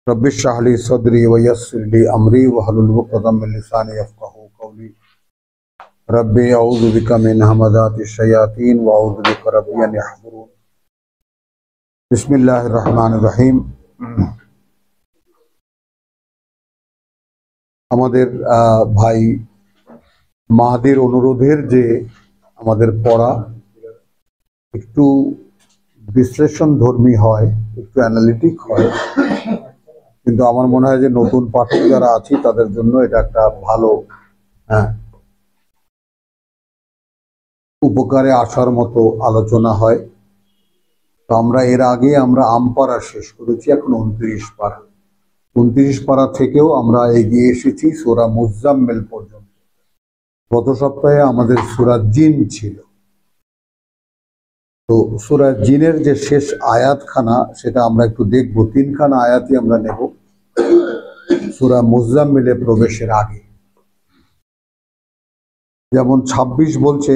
Rabbi इश्रह ली सदरी व यस्सिर ली अमरी वहलुल उक़दम मिन लिसानी यफ़क़हू क़ौली रब्बि अऊज़ु बिका मिन हमज़ातिश शयातीन व अऊज़ु बिका रब्बि अन यहज़ुरून। बिस्मिल्लाहिर रहमानिर रहीम। আমাদের ভাই মাহাদির অনুরোধের যে আমাদের পড়া একটু বিশ্লেষণধর্মী হয়, একটু অ্যানালিটিক হয়, কিন্তু আমার মনে হয় যে নতুন পাঠক যারা আছি তাদের জন্য এটা একটা ভালো উপকারে আসার মতো আলোচনা হয়। তো আমরা এর আগে আমপারা শেষ করেছি, এখন 29 পারা। 29 পারা থেকেও আমরা এগিয়ে এসেছি সূরা মুজাম্মিল পর্যন্ত। গত সপ্তাহে আমাদের সূরা জিন ছিল। তো সূরা জিনের যে শেষ আয়াতখানা সেটা আমরা একটু দেখব। 3খানা আয়াতই আমরা নেব সূরা মুজাম্মিলে প্রবেশের আগে। যেমন 26 বলছে,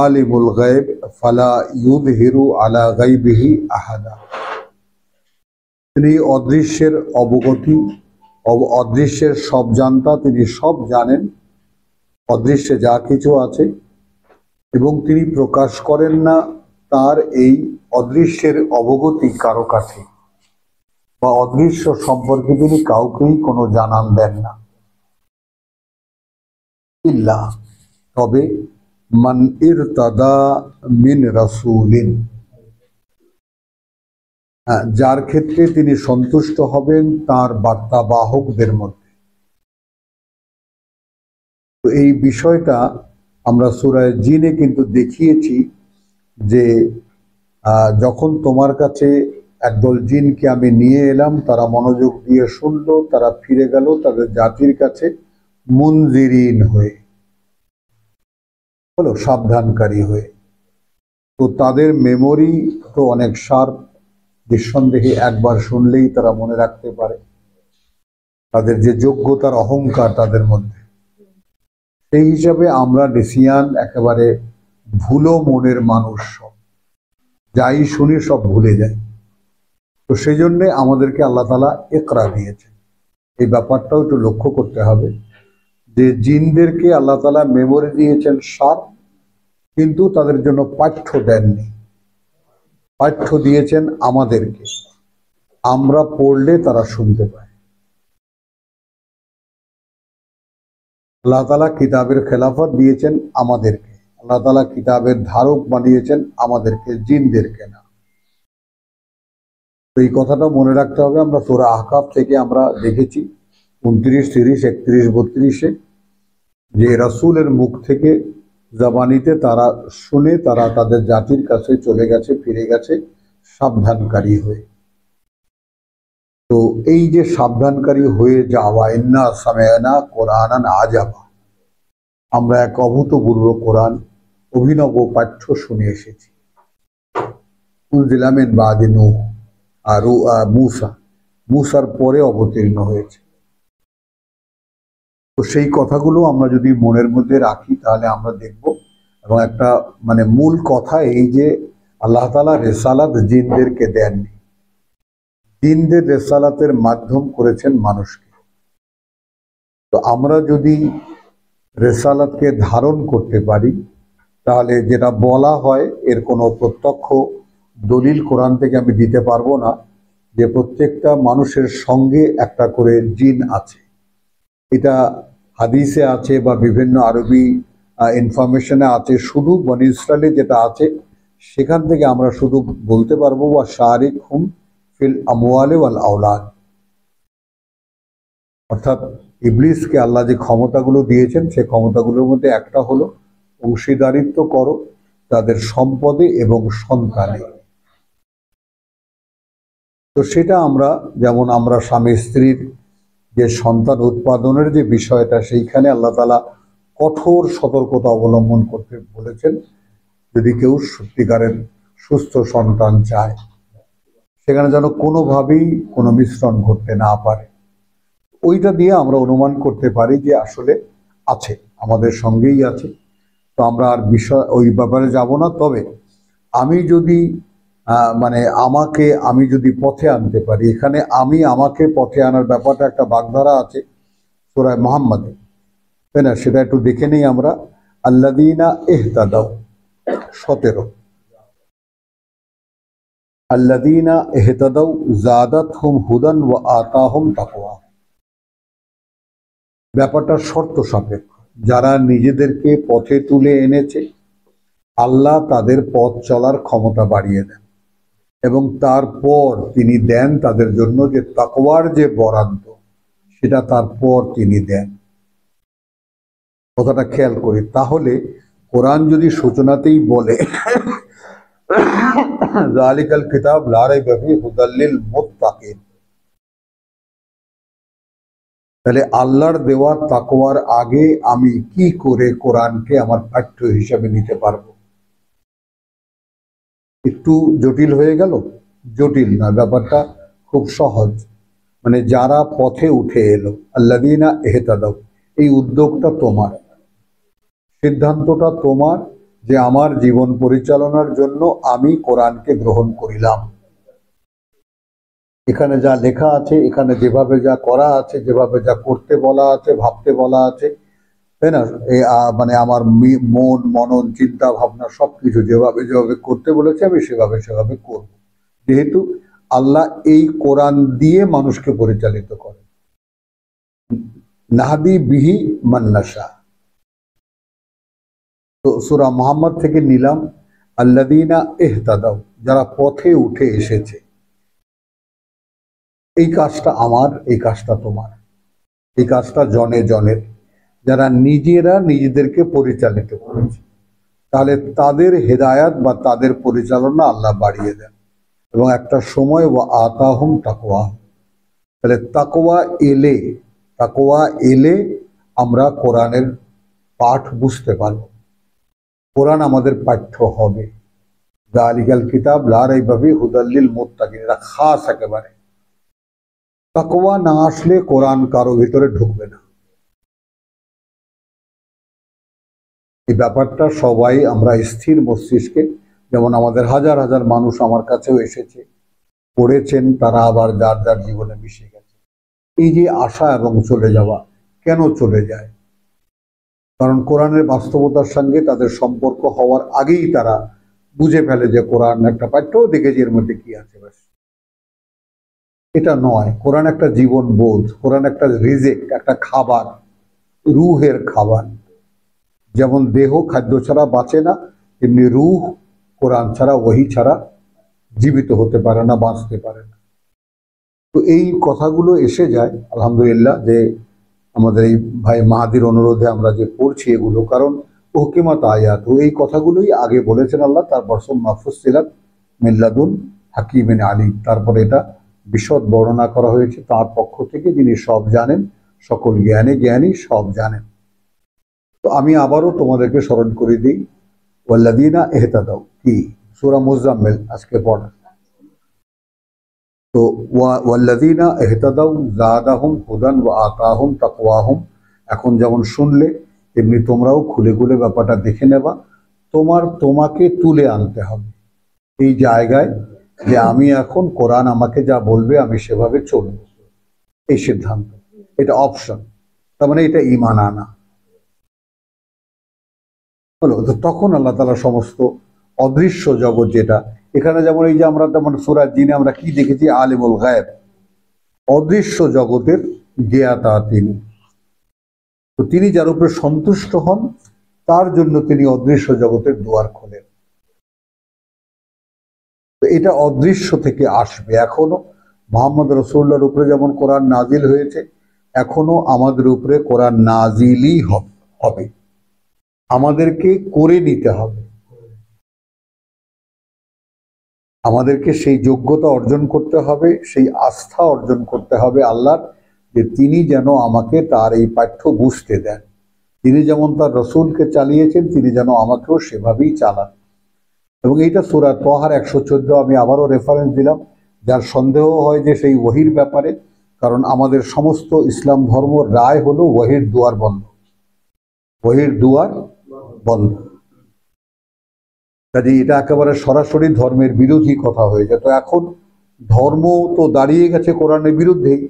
আলিমুল গায়ব ফালা ইউযহিরু আলা গায়বিহি আহাদা। তিনি অদৃশ্যের অবগতি, অদৃশ্যের সব জানতা, তিনি সব জানেন, অদৃশ্যে যা কিছু আছে, এবং তিনি প্রকাশ করেন না তার এই অদৃশ্যের অবগতি কারো কাছে, বা অদৃশ্য সম্পর্কে তিনি কাউকেই কোনো জানান দেন না। ইল্লা, তবে মান ইরতাদা মিন রাসূলিন, যার ক্ষেত্রে তিনি সন্তুষ্ট হবেন তার বার্তাবাহকদের মধ্যে। তো এই বিষয়টা আমরা সূরা জিনে কিন্তু দেখিয়েছি যে যখন তোমার কাছে একদল জিনকে আমি নিয়ে এলাম, তারা মনোযোগ দিয়ে শুনলো, তারা ফিরে গেল তাদের জাতির কাছে মুনজিরিন হয়ে, হলো সাবধানকারী হয়ে। তো তাদের মেমোরি তো অনেক শার্প, নিঃসন্দেহে একবার শুনলেই তারা মনে রাখতে পারে। তাদের যে যোগ্যতার অহংকার তাদের মধ্যে, সেই হিসাবে আমরা নিসিয়ান, একেবারে ভুলো মনের মানুষ, সব যাই শুনি সব ভুলে যায়। তো সেই জন্যে আমাদেরকে আল্লাহ তাআলা ইকরা দিয়েছেন। এই ব্যাপারটাও একটু লক্ষ্য করতে হবে যে জিনদেরকে আল্লাহ তাআলা মেমোরি দিয়েছেন শার্প, কিন্তু তাদের জন্য পাঠ্য দেননি। পাঠ্য দিয়েছেন আমাদেরকে, আমরা পড়লে তারা শুনতে পায়। আল্লাহ তাআলা কিতাবের খেলাফত দিয়েছেন আমাদেরকে, আল্লাহ তাআলা কিতাবের ধারক বানিয়েছেন আমাদেরকে, জিনদেরকে না। তো এই কথাটা মনে রাখতে হবে। আমরা সূরা আহকাফ থেকে আমরা দেখেছি 29, 30, 31, 32-এ যে রাসূলের মুখ থেকে জবানিতে তারা শুনে তারা তাদের জাতির কাছে চলে গেছে, ফিরে গেছে সাবধানকারী হয়ে। তো এই যে সাবধানকারী হয়ে যাওয়া, ইন্না সামি'না কুরআনান আজাবা, আমরা এক অভূতপূর্ব কোরআন, অভিনব পাঠ্য শুনে এসেছি। উনজিলা মিন বাদি নূহ, আর মুসার পরে অবতীর্ণ হয়েছে। তো সেই কথাগুলো আমরা যদি মনের মধ্যে রাখি তাহলে আমরা দেখব। এবং একটা মূল কথা এই যে আল্লাহ তাআলা রিসালাত জিনদেরকে দেননি, জিনদের রিসালাতের মাধ্যম করেছেন মানুষকে। তো আমরা যদি রিসালাতকে ধারণ করতে পারি তাহলে যেটা বলা হয়, এর কোনো প্রত্যক্ষ দলিল কোরআন থেকে আমি দিতে পারবো না যে প্রত্যেকটা মানুষের সঙ্গে একটা করে জিন আছে। এটা হাদিসে আছে বা বিভিন্ন আরবি ইনফরমেশনে আছে। শুধু বনী ইসরাইলে যেটা আছে সেখান থেকে আমরা শুধু বলতে পারবো ওয়া শারিকহুম ফিল আমওয়ালি ওয়াল আওলাদ, অর্থাৎ ইবলিসকে আল্লাহ যে ক্ষমতাগুলো দিয়েছেন সেই ক্ষমতাগুলোর মধ্যে একটা হলো অংশীদারিত্ব করো তাদের সম্পদে এবং সন্তানে। তো সেটা আমরা যেমন আমরা স্বামী স্ত্রীর যে সন্তান উৎপাদনের যে বিষয়টা, সেইখানে আল্লাহ তাআলা কঠোর সতর্কতা অবলম্বন করতে বলেছেন। যদি কেউ সত্যিকারের সুস্থ সন্তান চায়, সেখানে যেন কোনোভাবেই কোনো মিশ্রণ ঘটতে না পারে। ওইটা দিয়ে আমরা অনুমান করতে পারি যে আসলে আছে, আমাদের সঙ্গেই আছে। তো আমরা আর ওই ব্যাপারে যাব না। তবে আমি যদি মানে আমাকে আমি যদি পথে আনতে পারি, এখানে আমি আমাকে পথে আনার ব্যাপারটা একটা বাগধারা আছে সূরা মুহাম্মাদে, তাই না? সেটা একটু দেখে নেই আমরা। আল্লাযীনা ইহতাদাউ 17, আল্লাযীনা ইহতাদাউ যাদাতহুম হুদান ওয়া আতাহুম তাকওয়া। ব্যাপারটা শর্ত সাপেক্ষ। যারা নিজেদেরকে পথে তুলে এনেছে, আল্লাহ তাদের পথ চলার ক্ষমতা বাড়িয়ে দেন এবং তারপর তিনি দেন তাদের জন্য যে তাকওয়ার যে বরাদ্দ, সেটা তারপর তিনি দেন। কথাটা খেয়াল করি। তাহলে কোরআন যদি সূচনাতেই বলে যালিকাল কিতাব লা রাইবা ফীহি হুদাল লিল মুত্তাকিন, তাহলে আল্লাহর দেওয়া তাকওয়ার আগে আমি কি করে কোরআনকে আমার পাঠ্য হিসাবে নিতে পারবো? একটু জটিল হয়ে গেল? জটিল না, ব্যাপারটা খুব সহজ। মানে যারা পথে উঠে এলো, আল্লাযীনা ইহতাদাউ, এই উদ্যোগটা তোমার, সিদ্ধান্তটা তোমার যে আমার জীবন পরিচালনার জন্য আমি কোরআনকে গ্রহণ করিলাম। এখানে যা লেখা আছে, এখানে যেভাবে যা করা আছে, যেভাবে যা করতে বলা আছে, ভাবতে বলা আছে, তাই না? মানে আমার মন, মনন, চিন্তা ভাবনা সবকিছু যেভাবে যেভাবে করতে বলেছে আমি সেভাবে সেভাবে করব, যেহেতু আল্লাহ এই কোরআন দিয়ে মানুষকে পরিচালিত করে। নাহদি বিহি মান্নাশা। তো সূরা মুহাম্মদ থেকে নিলাম আল্লাযীনা ইহতাদাউ, যারা পথে উঠে এসেছে। এই কাজটা আমার, এই কাজটা তোমার, এই কাজটা জনে জনের, যারা নিজেরা নিজেদেরকে পরিচালিত করেছে, তাহলে তাদের হেদায়াত বা তাদের পরিচালনা আল্লাহ বাড়িয়ে দেন এবং একটা সময় ওয়া আতাহুম তাকওয়া, তাহলে তাকওয়া এলে আমরা কোরআনের পাঠ বুঝতে পারব, কোরআন আমাদের পাঠ্য হবে। যালিকাল কিতাব লা রাইবা ফীহি হুদাল লিল মুত্তাকিন, এটা খাস একেবারে। তাকওয়া না আসলে কোরআন কারো ভিতরে ঢুকবে না। এই ব্যাপারটা সবাই আমরা স্থির মস্তিষ্কে, যেমন আমাদের হাজার হাজার মানুষ আমার কাছেও এসেছে, পড়েছেন, তারা আবার যার যার জীবনে মিশে গেছে। এই যে আসা এবং চলে যাওয়া, কেন চলে যায়? কারণ কোরআনের বাস্তবতার সঙ্গে তাদের সম্পর্ক হওয়ার আগেই তারা বুঝে ফেলে যে কোরআন একটা পাঠ্য, দেখেছি এর মধ্যে কি আছে, ব্যাস। এটা নয়। কোরআন একটা জীবন বোধ, কোরআন একটা রিজেক, একটা খাবার, রুহের খাবার। যেমন দেহ খাদ্য ছাড়া বাঁচে না, তেমনি রুহ কোরআন ছাড়া, ওহী ছাড়া জীবিত হতে পারে না, বাঁচতে পারে না। তো এই কথাগুলো এসে যায় আলহামদুলিল্লাহ, যে আমাদের এই ভাই মাহাদির অনুরোধে আমরা যে পড়ছি এগুলো, কারণ হুকিমাত আয়াত, এই কথাগুলোই আগে বলেছেন আল্লাহ, তারপর সুম্মা ফুসসিলাত মিন লাদুন হাকিমিন আলিম, তারপরে এটা বিশদ বর্ণনা করা হয়েছে তার পক্ষ থেকে, যিনি সব জানেন, সকল জ্ঞানে জ্ঞানী, সব জানেন। তো আমি আবারও তোমাদেরকে স্মরণ করে দিই, ওয়াল্লাযীনা ইহতাদাউ কি সূরা মুজাম্মিল আজকে পড়া। তো ওয়াল্লাযীনা ইহতাদাউ যাদাহুম হুদান ওয়া আতাহুম তাকওয়াহুম, এখন যেমন শুনলে তেমনি তোমরাও খুলে খুলে ব্যাপারটা দেখে নেবা। তোমাকে তুলে আনতে হবে এই জায়গায় যে আমি এখন কোরআন আমাকে যা বলবে আমি সেভাবে চলব, এই সিদ্ধান্ত। এটা অপশন, তার মানে এটা ঈমান আনা হলো। তো তখন আল্লাহ তাআলা সমস্ত অদৃশ্য জগৎ, যেটা এখানে যেমন এই যে আমরা তেমন সূরা জিনে আমরা কি দেখেছি, আলিমুল গায়ব, অদৃশ্য জগতের জ্ঞাতা তিনি। তো তিনি যার উপরে সন্তুষ্ট হন তার জন্য তিনি অদৃশ্য জগতের দুয়ার খোলেন। তো এটা অদৃশ্য থেকে আসবে। এখনো মুহাম্মদ রাসূলুল্লাহর উপরে যেমন কোরআন নাজিল হয়েছে, এখনো আমাদের উপরে কোরআন নাজিলই হবে, আমাদেরকে করে নিতে হবে, আমাদেরকে সেই যোগ্যতা অর্জন করতে হবে, সেই আস্থা অর্জন করতে হবে আল্লাহর, যে তিনি যেন আমাকে তার এই পাঠ্য বুঝতে দেন, তিনি যেমন তার রসুলকে চালিয়েছেন তিনি যেন আমাকেও সেভাবেই চালান। এবং এইটা সূরা তাহার 114, আমি আবারও রেফারেন্স দিলাম, যার সন্দেহ হয় যে সেই ওহীর ব্যাপারে, কারণ আমাদের সমস্ত ইসলাম ধর্ম রায় হলো ওহীর দুয়ার বন্ধ, ওহীর দুয়ার বন্ধ। কাজে এটা একেবারে সরাসরি ধর্মের বিরোধী কথা হয়ে যায়। তো এখন ধর্ম তো দাঁড়িয়ে গেছে কোরআনের বিরুদ্ধেই।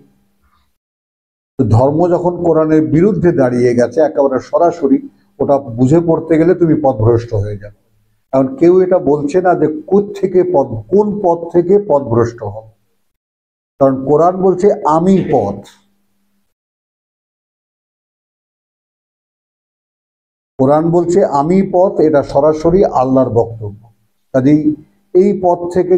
তো ধর্ম যখন কোরআনের বিরুদ্ধে দাঁড়িয়ে গেছে একেবারে সরাসরি, ওটা বুঝে পড়তে গেলে তুমি পথভ্রষ্ট হয়ে যাবে। কারণ কেউ এটা বলছে না যে কোন পথ থেকে পথভ্রষ্ট হবে, কারণ কোরআন বলছে আমি পথ। কোরআন বলছে আমি পথ, এটা সরাসরি আল্লাহর বক্তব্য। কাজেই এই পথ থেকে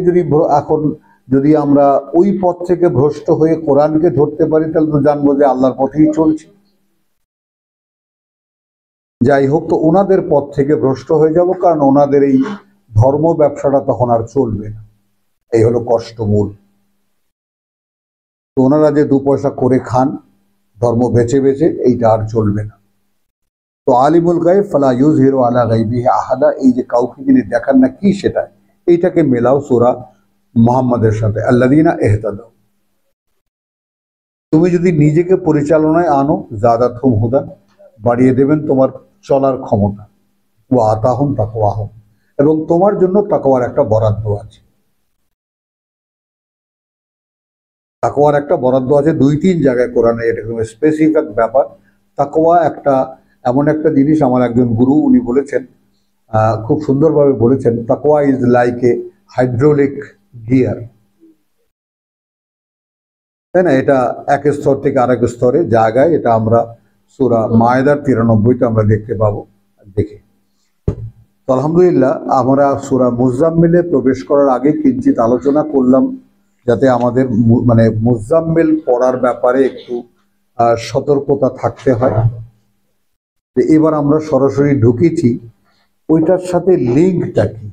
যদি আমরা ওই পথ থেকে ভ্রষ্ট হয়ে কোরআনকে ধরতে পারি, তাহলে তো জানবো যে আল্লাহর পথেই চলছে। যাই হোক, তো ওনাদের পথ থেকে ভ্রষ্ট হয়ে যাব, কারণ ওনাদের এই ধর্ম ব্যবসাটা তখন আর চলবে না। এই হলো কষ্টমূল। তো ওনারা যে 2 পয়সা করে খান ধর্ম বেচে বেচে, এইটা আর চলবে না। তো আলিমুল গায়ব ফালা ইউযহিরু আলা গায়বিহি আহাদা, এই যে কাউকে যিনি দেখান না কি সেটা, এইটাকে মেলাও সূরা মুহাম্মাদের সাথে, আল্লাযীনা ইহতাদাউ। তুমি যদি নিজেকে পরিচালনায় আনো, যাদাতহুম হুদান, বাড়িয়ে দেবেন তোমার চলার ক্ষমতা, ওয়া আতাহুম তাকওয়াহুম, এবং তোমার জন্য তাকওয়ার একটা বরাদ্দ আছে। তাকওয়ার একটা বরাদ্দ আছে 2-3 জায়গায় কোরআনে, এরকম স্পেসিফিক ব্যাপার। তাকওয়া এমন একটা জিনিস, আমার একজন গুরু উনি বলেছেন, খুব সুন্দরভাবে বলেছেন, তাকওয়া is like a hydraulic gear, তাই না? এটা এক স্তর থেকে আরেক স্তরে জায়গায়, এটা আমরা সূরা মায়েদার 93-তে আমরা দেখতে পাবো। দেখে তো আলহামদুলিল্লাহ, আমরা সূরা মুজাম্মিলে প্রবেশ করার আগে কিঞ্চিত আলোচনা করলাম, যাতে আমাদের মানে মুজাম্মিল পড়ার ব্যাপারে একটু সতর্কতা থাকতে হয়। এবার আমরা সরাসরি ঢুকেছি, ওইটার সাথে লিঙ্কটা কি,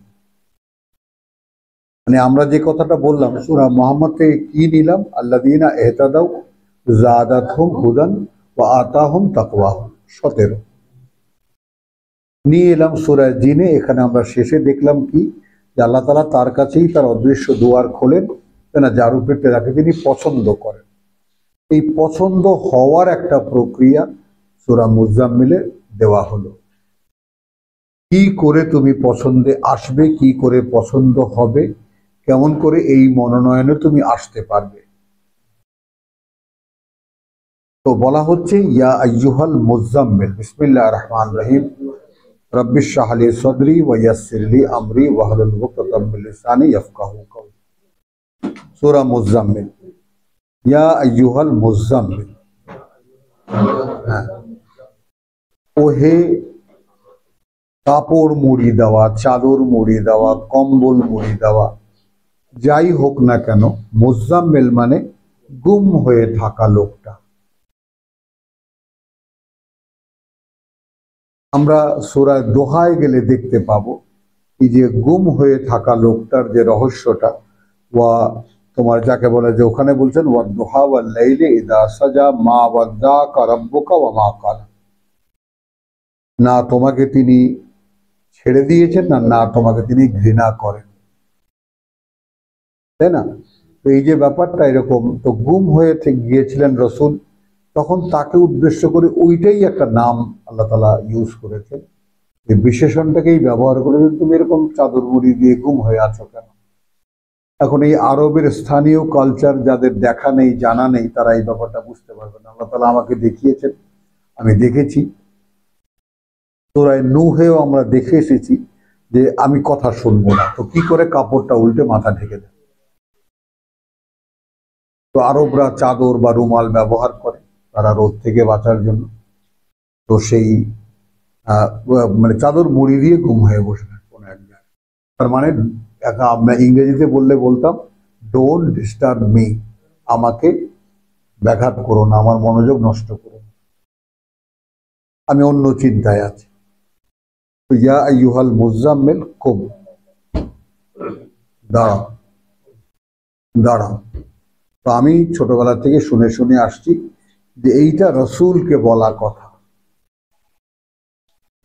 মানে আমরা যে কথাটা বললাম সূরা মুহাম্মদ থেকে কি নিলাম, আল্লাযীনা ইহতাদাউ যাদাতহুম হুদান ওয়া আতাহুম তাকওয়াহুম, 17 নিয়ে এলাম সূরা জিনে। এখানে আমরা শেষে দেখলাম কি, যে আল্লাহ তাআলা তার কাছেই তার অদৃশ্য দুয়ার খোলেন, তাই না, যার উপরে যাকে তিনি পছন্দ করেন। এই পছন্দ হওয়ার একটা প্রক্রিয়া সূরা মুজাম্মিলে দেওয়া হলো। কি করে তুমি পছন্দে আসবে, কি করে পছন্দ হবে, কেমন করে এই মনোনয়নে তুমি আসতে পারবে। তো বলা হচ্ছে, ইয়া আইয়ুহাল মুজাম্মিল, বিসমিল্লাহির রহমানির রহিম, রব্বিশ ইশরাহ লি সাদরি ওয়া ইয়াসসির লি আমরি ওয়াহলুল উকদাতাম মিন লিসানি ইয়াফকাহু কওলি। সূরা মুজাম্মিল, ইয়া আইয়ুহাল মুজাম্মিল, ওহে কাপড় মুড়ি দেওয়া, চাদর মুড়ি দেওয়া, কম্বল মুড়ি দেওয়া, যাই হোক না কেন, মুজাম্মিল মানে গুম হয়ে থাকা লোকটা। আমরা সূরা দোহায় গেলে দেখতে পাবো এই যে গুম হয়ে থাকা লোকটার যে রহস্যটা, ওয়া তোমার যাকে বলে, যে ওখানে বলছেন ওয়া দুহা ওয়াল লাইলি ইযা সাজা মা ওয়াদ্দাকা রাব্বুকা ওয়া মা ক্বালা, না তোমাকে তিনি ছেড়ে দিয়েছেন, না তোমাকে তিনি ঘৃণা করেন, তাই না? তো এই যে ব্যাপারটা এরকম, তো গুম হয়ে গিয়েছিলেন রসুল, তখন তাকে উদ্দেশ্য করে ওইটাই একটা নাম আল্লাহ তাআলা ইউজ করেছেন, এই বিশেষণটাকেই ব্যবহার করেছেন, তুমি এরকম চাদর মুড়ি দিয়ে গুম হয়ে আছো কেন। এখন এই আরবের স্থানীয় কালচার যাদের দেখা নেই, জানা নেই, তারা এই ব্যাপারটা বুঝতে পারবে না। আল্লাহ তাআলা আমাকে দেখিয়েছেন, আমি দেখেছি, সূরা নূহেও আমরা দেখে এসেছি যে আমি কথা শুনবো না, তো কি করে কাপড়টা উল্টে মাথা ঢেকে দেয়। তো আরবরা চাদর বা রুমাল ব্যবহার করে তারা রোদ থেকে বাঁচার জন্য, তো সেই মানে চাদর মুড়ি দিয়ে গুম হয়ে বসে থাকে কোনো এক জায়গায়। তার মানে আমরা ইংরেজিতে বলতাম ডোন্ট ডিস্টার্ব মি, আমাকে ব্যাঘাত করো না, আমার মনোযোগ নষ্ট করো না, আমি অন্য চিন্তায় আছি। তো ইয়া আইয়ুহাল মুজাম্মিল, কুম, দাঁড়াও দাঁড়াও। তো আমি ছোটবেলা থেকে শুনে শুনে আসছি যে এইটা রসুলকে বলা কথা,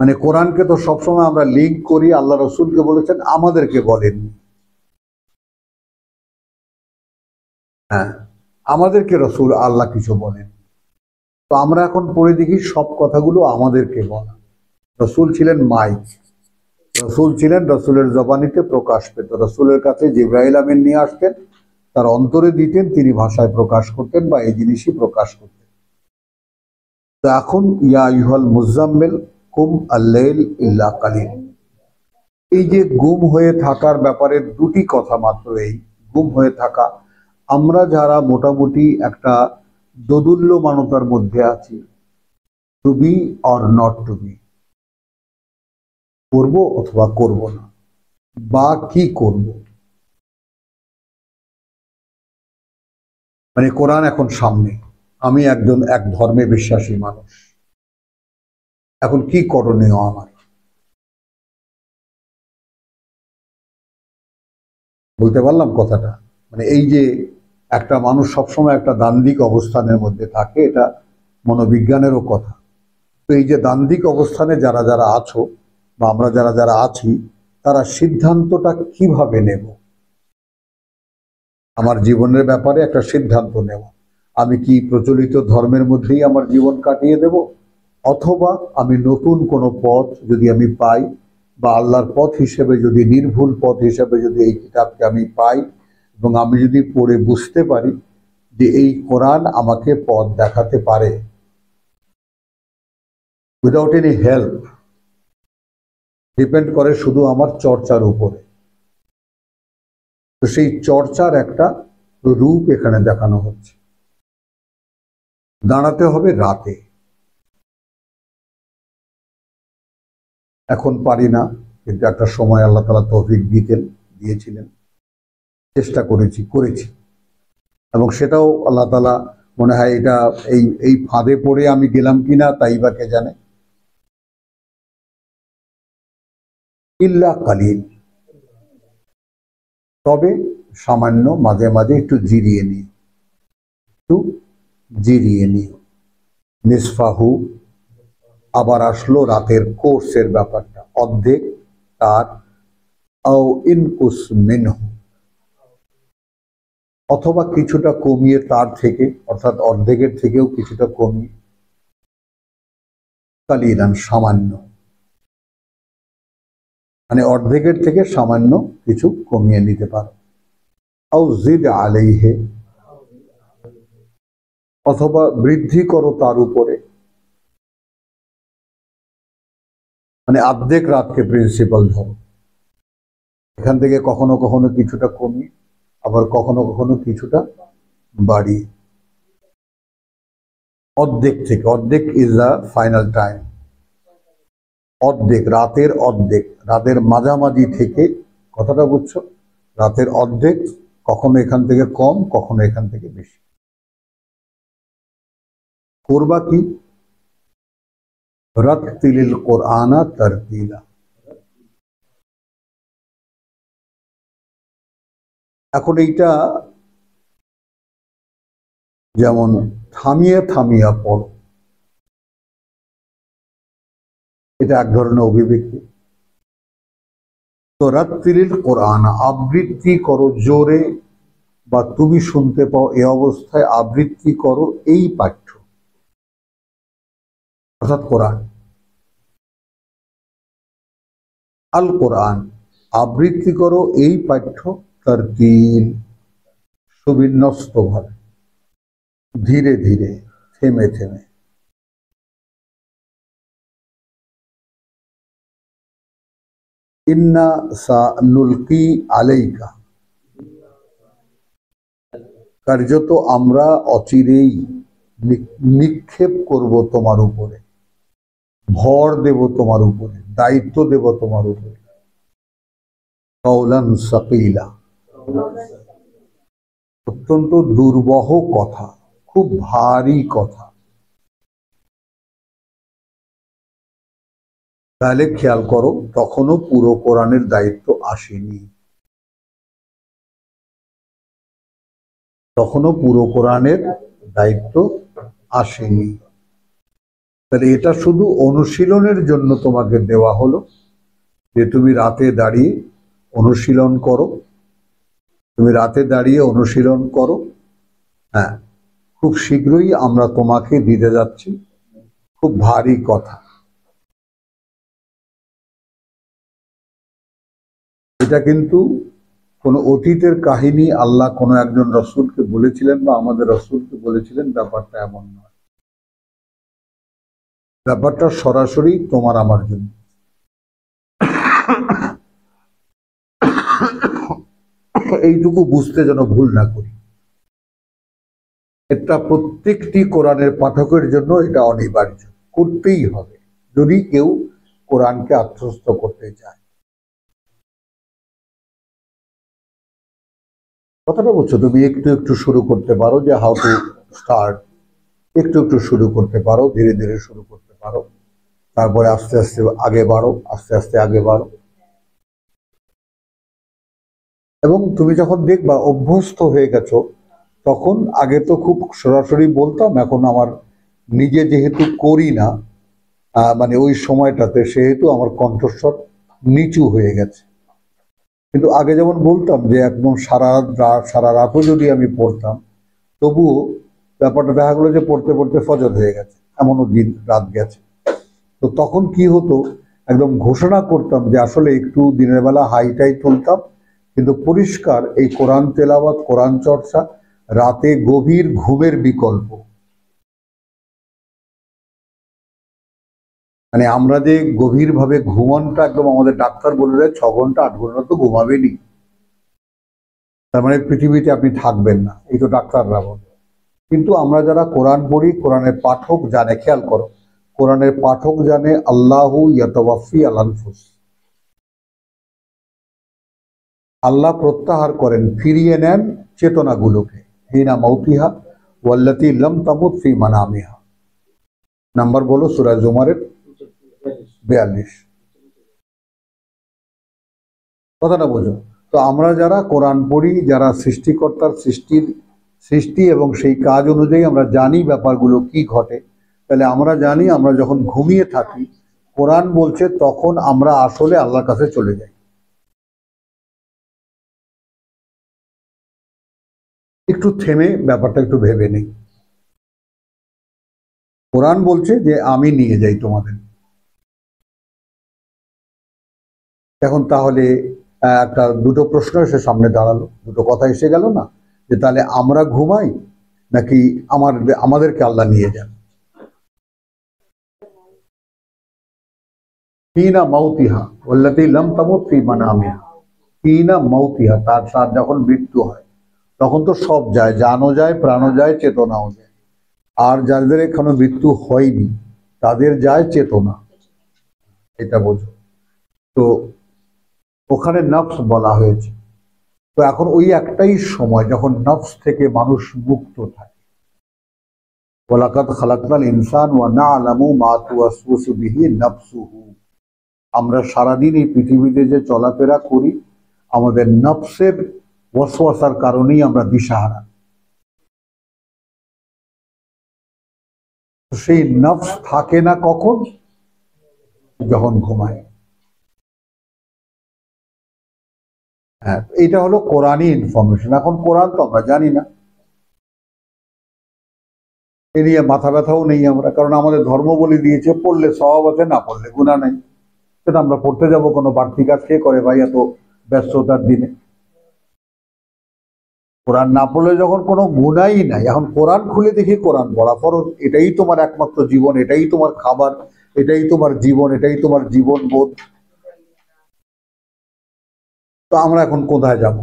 মানে কোরআনকে তো সবসময় আমরা লিঙ্ক করি, আল্লাহ রসুলকে বলেছেন, আমাদেরকে বলেননি। হ্যাঁ, আমাদেরকে রসুল আল্লাহ কিছু বলেন। তো আমরা এখন পড়ে দেখি সব কথাগুলো আমাদেরকে বলা। রসুল ছিলেন মাইক, রসুল ছিলেন, রসুলের জবানিতে প্রকাশ পেত। রসুলের কাছে জিবরাইল আমিন নিয়ে আসতেন, তার অন্তরে দিতেন, তিনি ভাষায় প্রকাশ করতেন বা এই জিনিসই প্রকাশ করতেন। তো এখন ইয়া আইয়ুহাল মুজাম্মিল কুম আল-লাইল ইল্লা কালিল, এই যে গুম হয়ে থাকার ব্যাপারে দুটি কথা মাত্র। এই গুম হয়ে থাকা, আমরা যারা মোটামুটি একটা দোদুল্যমানতার মধ্যে আছি, to be or not to be, করব অথবা করব না, বা কি করব, মানে কোরআন এখন সামনে, আমি একজন এক ধর্মে বিশ্বাসী মানুষ, এখন কি করণীয় আমার? বলতে পারলাম কথাটা? মানে এই যে একটা মানুষ সবসময় একটা দ্বান্দ্বিক অবস্থানের মধ্যে থাকে, এটা মনোবিজ্ঞানেরও কথা। তো এই যে দ্বান্দ্বিক অবস্থানে যারা যারা আছো বা আমরা যারা যারা আছি, তারা সিদ্ধান্তটা কিভাবে নেব? আমার জীবনের ব্যাপারে একটা সিদ্ধান্ত নেওয়া, আমি কি প্রচলিত ধর্মের মধ্যেই আমার জীবন কাটিয়ে দেব, অথবা আমি নতুন কোনো পথ যদি আমি পাই, বা আল্লাহর পথ হিসেবে যদি, নির্ভুল পথ হিসেবে যদি এই কিতাবকে আমি পাই, এবং আমি যদি পড়ে বুঝতে পারি যে এই কোরআন আমাকে পথ দেখাতে পারে উইদাউট এনি হেল্প, ডিপেন্ড করে শুধু আমার চর্চার উপরে। তো সেই চর্চার একটা রূপ এখানে দেখানো হচ্ছে। দাঁড়াতে হবে রাতে, এখন পারি না, কিন্তু একটা সময় আল্লাহ তাআলা তৌফিক দিয়েছিলেন, চেষ্টা করেছি, এবং সেটাও আল্লাহ তাআলা মনে হয় এটা এই ফাঁদে পড়ে আমি গেলাম কিনা তাই বা কে জানে। ইল্লা কালিল, তবে সামান্য মাঝে মাঝে একটু জিরিয়ে নিও। নিসফাহু, আবার আসলো রাতের কোর্সের ব্যাপারটা, অর্ধেক তার, আও ইনকুস মিনহু, অথবা কিছুটা কমিয়ে তার থেকে, অর্থাৎ অর্ধেকের থেকেও কিছুটা কমিয়ে, কালিলান, সামান্য, মানে অর্ধেকের থেকে সামান্য কিছু কমিয়ে নিতে পারো। আও জিদ আলাইহে, অথবা বৃদ্ধি করো তার উপরে, মানে অর্ধেক রাতকে প্রিন্সিপাল ধরো, এখান থেকে কখনো কখনো কিছুটা কমিয়ে, আবার কখনো কখনো কিছুটা বাড়িয়ে, অর্ধেক থেকে, অর্ধেক ইজ দ্য ফাইনাল টাইম, অর্ধেক, রাতের মাঝামাঝি থেকে, কথাটা বুঝছো? রাতের অর্ধেক, কখনো এখান থেকে কম, কখনো এখান থেকে বেশি। করবা কি? রাত্তিলিল কোরআনা তারতিলা, এখন এইটা যেমন থামিয়ে থামিয়ে পড়ো, এটা এক ধরনের অভিব্যক্তি। তো রাত্তিলিল কোরআন, আবৃত্তি করো জোরে, বা তুমি শুনতে পাও এ অবস্থায় আবৃত্তি করো এই পাঠ্য, অর্থাৎ কোরআন, আল কোরআন, আবৃত্তি করো এই পাঠ্য, তারতিল, সুবিন্যস্ত ভাবে, ধীরে ধীরে, থেমে থেমে। ইন্না সানুলকি আলাইকা, কার্যত আমরা অচিরেই নিক্ষেপ করব তোমার উপরে, ভর দেব তোমার উপরে, দায়িত্ব দেব তোমার উপরে, কওলান সাকিলা, অত্যন্ত দুর্বহ কথা, খুব ভারী কথা। তাহলে খেয়াল করো, তখনও পুরো কোরআনের দায়িত্ব আসেনি, তখনও পুরো কোরআনের দায়িত্ব আসেনি। তাহলে এটা শুধু অনুশীলনের জন্য তোমাকে দেওয়া হলো, যে তুমি রাতে দাঁড়িয়ে অনুশীলন করো, তুমি রাতে দাঁড়িয়ে অনুশীলন করো। হ্যাঁ, খুব শীঘ্রই আমরা তোমাকে দিতে যাচ্ছি খুব ভারী কথা। এটা কিন্তু কোনো অতীতের কাহিনী আল্লাহ কোনো একজন রসুলকে বলেছিলেন বা আমাদের রসুলকে বলেছিলেন, ব্যাপারটা এমন নয়। ব্যাপারটা সরাসরি তোমার আমার জন্য। এইটুকু বুঝতে যেন ভুল না করি। এটা প্রত্যেকটি কোরআনের পাঠকের জন্য এটা অনিবার্য, করতেই হবে যদি কেউ কোরআনকে আত্মস্থ করতে চায়। কথাটা বলছো, তুমি একটু একটু শুরু করতে পারো, যে হাউ টু স্টার্ট, একটু একটু শুরু করতে পারো, ধীরে ধীরে শুরু করতে পারো, তারপরে আস্তে আস্তে আগে বাড়ো, আস্তে আস্তে আগে বাড়ো। এবং তুমি যখন দেখবা অভ্যস্ত হয়ে গেছো, তখন আগে তো খুব সরাসরি বলতাম, এখন আমার নিজে যেহেতু করি না, মানে ওই সময়টাতে, সেহেতু আমার কণ্ঠস্বর নিচু হয়ে গেছে। কিন্তু আগে যেমন বলতাম যে একদম সারা রাতও যদি আমি পড়তাম, তবুও ব্যাপারটা দেখা গেলো যে পড়তে পড়তে ফজর হয়ে গেছে, এমনও দিন রাত গেছে। তো তখন কি হতো, একদম ঘোষণা করতাম যে আসলে একটু দিনের বেলা হাইটাই তুলতাম, কিন্তু পরিষ্কার এই কোরআন তেলাওয়াত, কোরআন চর্চা রাতে গভীর ঘুমের বিকল্প। মানে আমরা যে গভীরভাবে ঘুমানটা একদম, আমাদের ডাক্তার বলে দেয় 6 ঘন্টা 8 ঘন্টা তো ঘুমাবেনই, তার মানে পৃথিবীতে আপনি থাকবেন না, এই তো ডাক্তাররা বলে। কিন্তু আমরা যারা কোরআন পড়ি, কোরআনের পাঠক জানে, খেয়াল করো, কোরআনের পাঠক জানে আল্লাহু ইয়াতাওয়াফি আল আনফুস, আল্লাহ প্রত্যাহার করেন, ফিরিয়ে নেন চেতনাগুলোকে, হিনা মাউতিহা ওয়াল্লাতি লাম তামুত ফি মানামিহা। নাম্বার বলো সূরা জুমারের 42। কথাটা বোঝো। তো আমরা যারা কোরআন পড়ি, যারা সৃষ্টিকর্তার সৃষ্টি এবং সেই কাজ অনুযায়ী আমরা জানি ব্যাপারগুলো কি ঘটে, তাহলে আমরা জানি আমরা যখন ঘুমিয়ে থাকি, কোরআন বলছে তখন আমরা আসলে আল্লাহর কাছে চলে যাই। একটু থেমে ব্যাপারটা একটু ভেবে নেই। কোরআন বলছে যে আমি নিয়ে যাই তোমাদের। এখন তাহলে একটা দুটো প্রশ্ন এসে সামনে দাঁড়ালো, দুটো কথা এসে গেল না, যে তাহলে আমরা ঘুমাই নাকি আমাদেরকে আল্লাহ নিয়ে যান। হিনা মাউতিহা ওয়াল্লাতি লাম তামুত ফি মানামিহা, হিনা মাউতিহা, তার যখন মৃত্যু হয় তখন তো সব যায়, জানও যায়, প্রাণও যায়, চেতনাও যায়। আর যাদের এখনো মৃত্যু হয়নি তাদের যায় চেতনা, এটা বোঝো। তো ওখানে নফস বলা হয়েছে। তো এখন ওই একটাই সময় যখন নফস থেকে মানুষ মুক্ত থাকে। ওয়ালাকাদ খালাকনাল ইনসান ওয়া না'লামু মা তুওয়াসওয়াসু বিহি নাফসুহু। আমরা সারাদিন এই পৃথিবীতে যে চলাফেরা করি, আমাদের নফসের ওয়াসওয়াসার কারণেই আমরা দিশাহারা। সেই নফস থাকে না কখন? যখন ঘুমায়। হ্যাঁ, এটা হলো কোরআনই ইনফরমেশন। এখন কোরআন তো আমরা জানি না, এ নিয়ে মাথা ব্যথাও নেই আমরা, কারণ আমাদের ধর্ম বলে দিয়েছে পড়লে সওয়াব আছে, না পড়লে গুনাহ নাই। সেটা আমরা পড়তে যাব কোনো বাড়তি কাজ কে করে ভাই এত ব্যস্ততার দিনে? কোরআন না পড়লে যখন কোনো গুনাহই নাই, এখন কোরআন খুলে দেখি কোরআন পড়া ফরজ, এটাই তোমার একমাত্র জীবন, এটাই তোমার খাবার, এটাই তোমার জীবন, এটাই তোমার জীবন বোধ। তো আমরা এখন কোথায় যাব?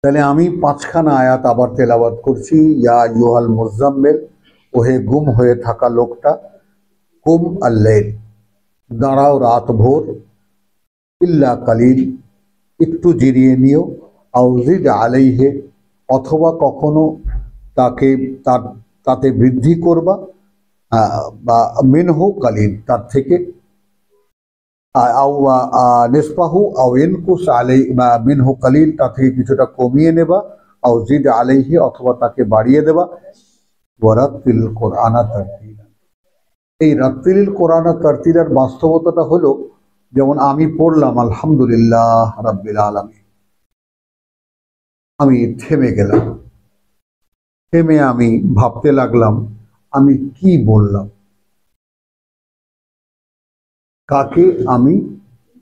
তাহলে আমি 5খানা আয়াত আবার তেলাওয়াত করছি। ইয়া আইয়ুহাল মুজাম্মিল, ওহে গুম হয়ে থাকা লোকটা, কুম আল-লাইল, দাঁড়াও রাত ভোর, ইল্লা কালিল, একটু জিরিয়ে নিও, আউজিদ আলাইহে, অথবা কখনো তাকে তাতে বৃদ্ধি করবা, বা মিনহু কালিল, তার থেকে, আও নিসফাহু আও ইনকুস আলাই, বা মিনহু কালিল, তার থেকে কিছুটা কমিয়ে নেবা, আও জিদ আলাইহি, অথবা তাকে বাড়িয়ে দেবা, ওয়ারাত্তিল কোরআনা তারতিলা। এই রাত্তিল কোরআনা তারতিলার বাস্তবতাটা হলো, যেমন আমি পড়লাম আলহামদুলিল্লাহ রাব্বিল আলামিন, আমি থেমে গেলাম, থেমে আমি ভাবতে লাগলাম আমি কি বললাম। কাকে আমি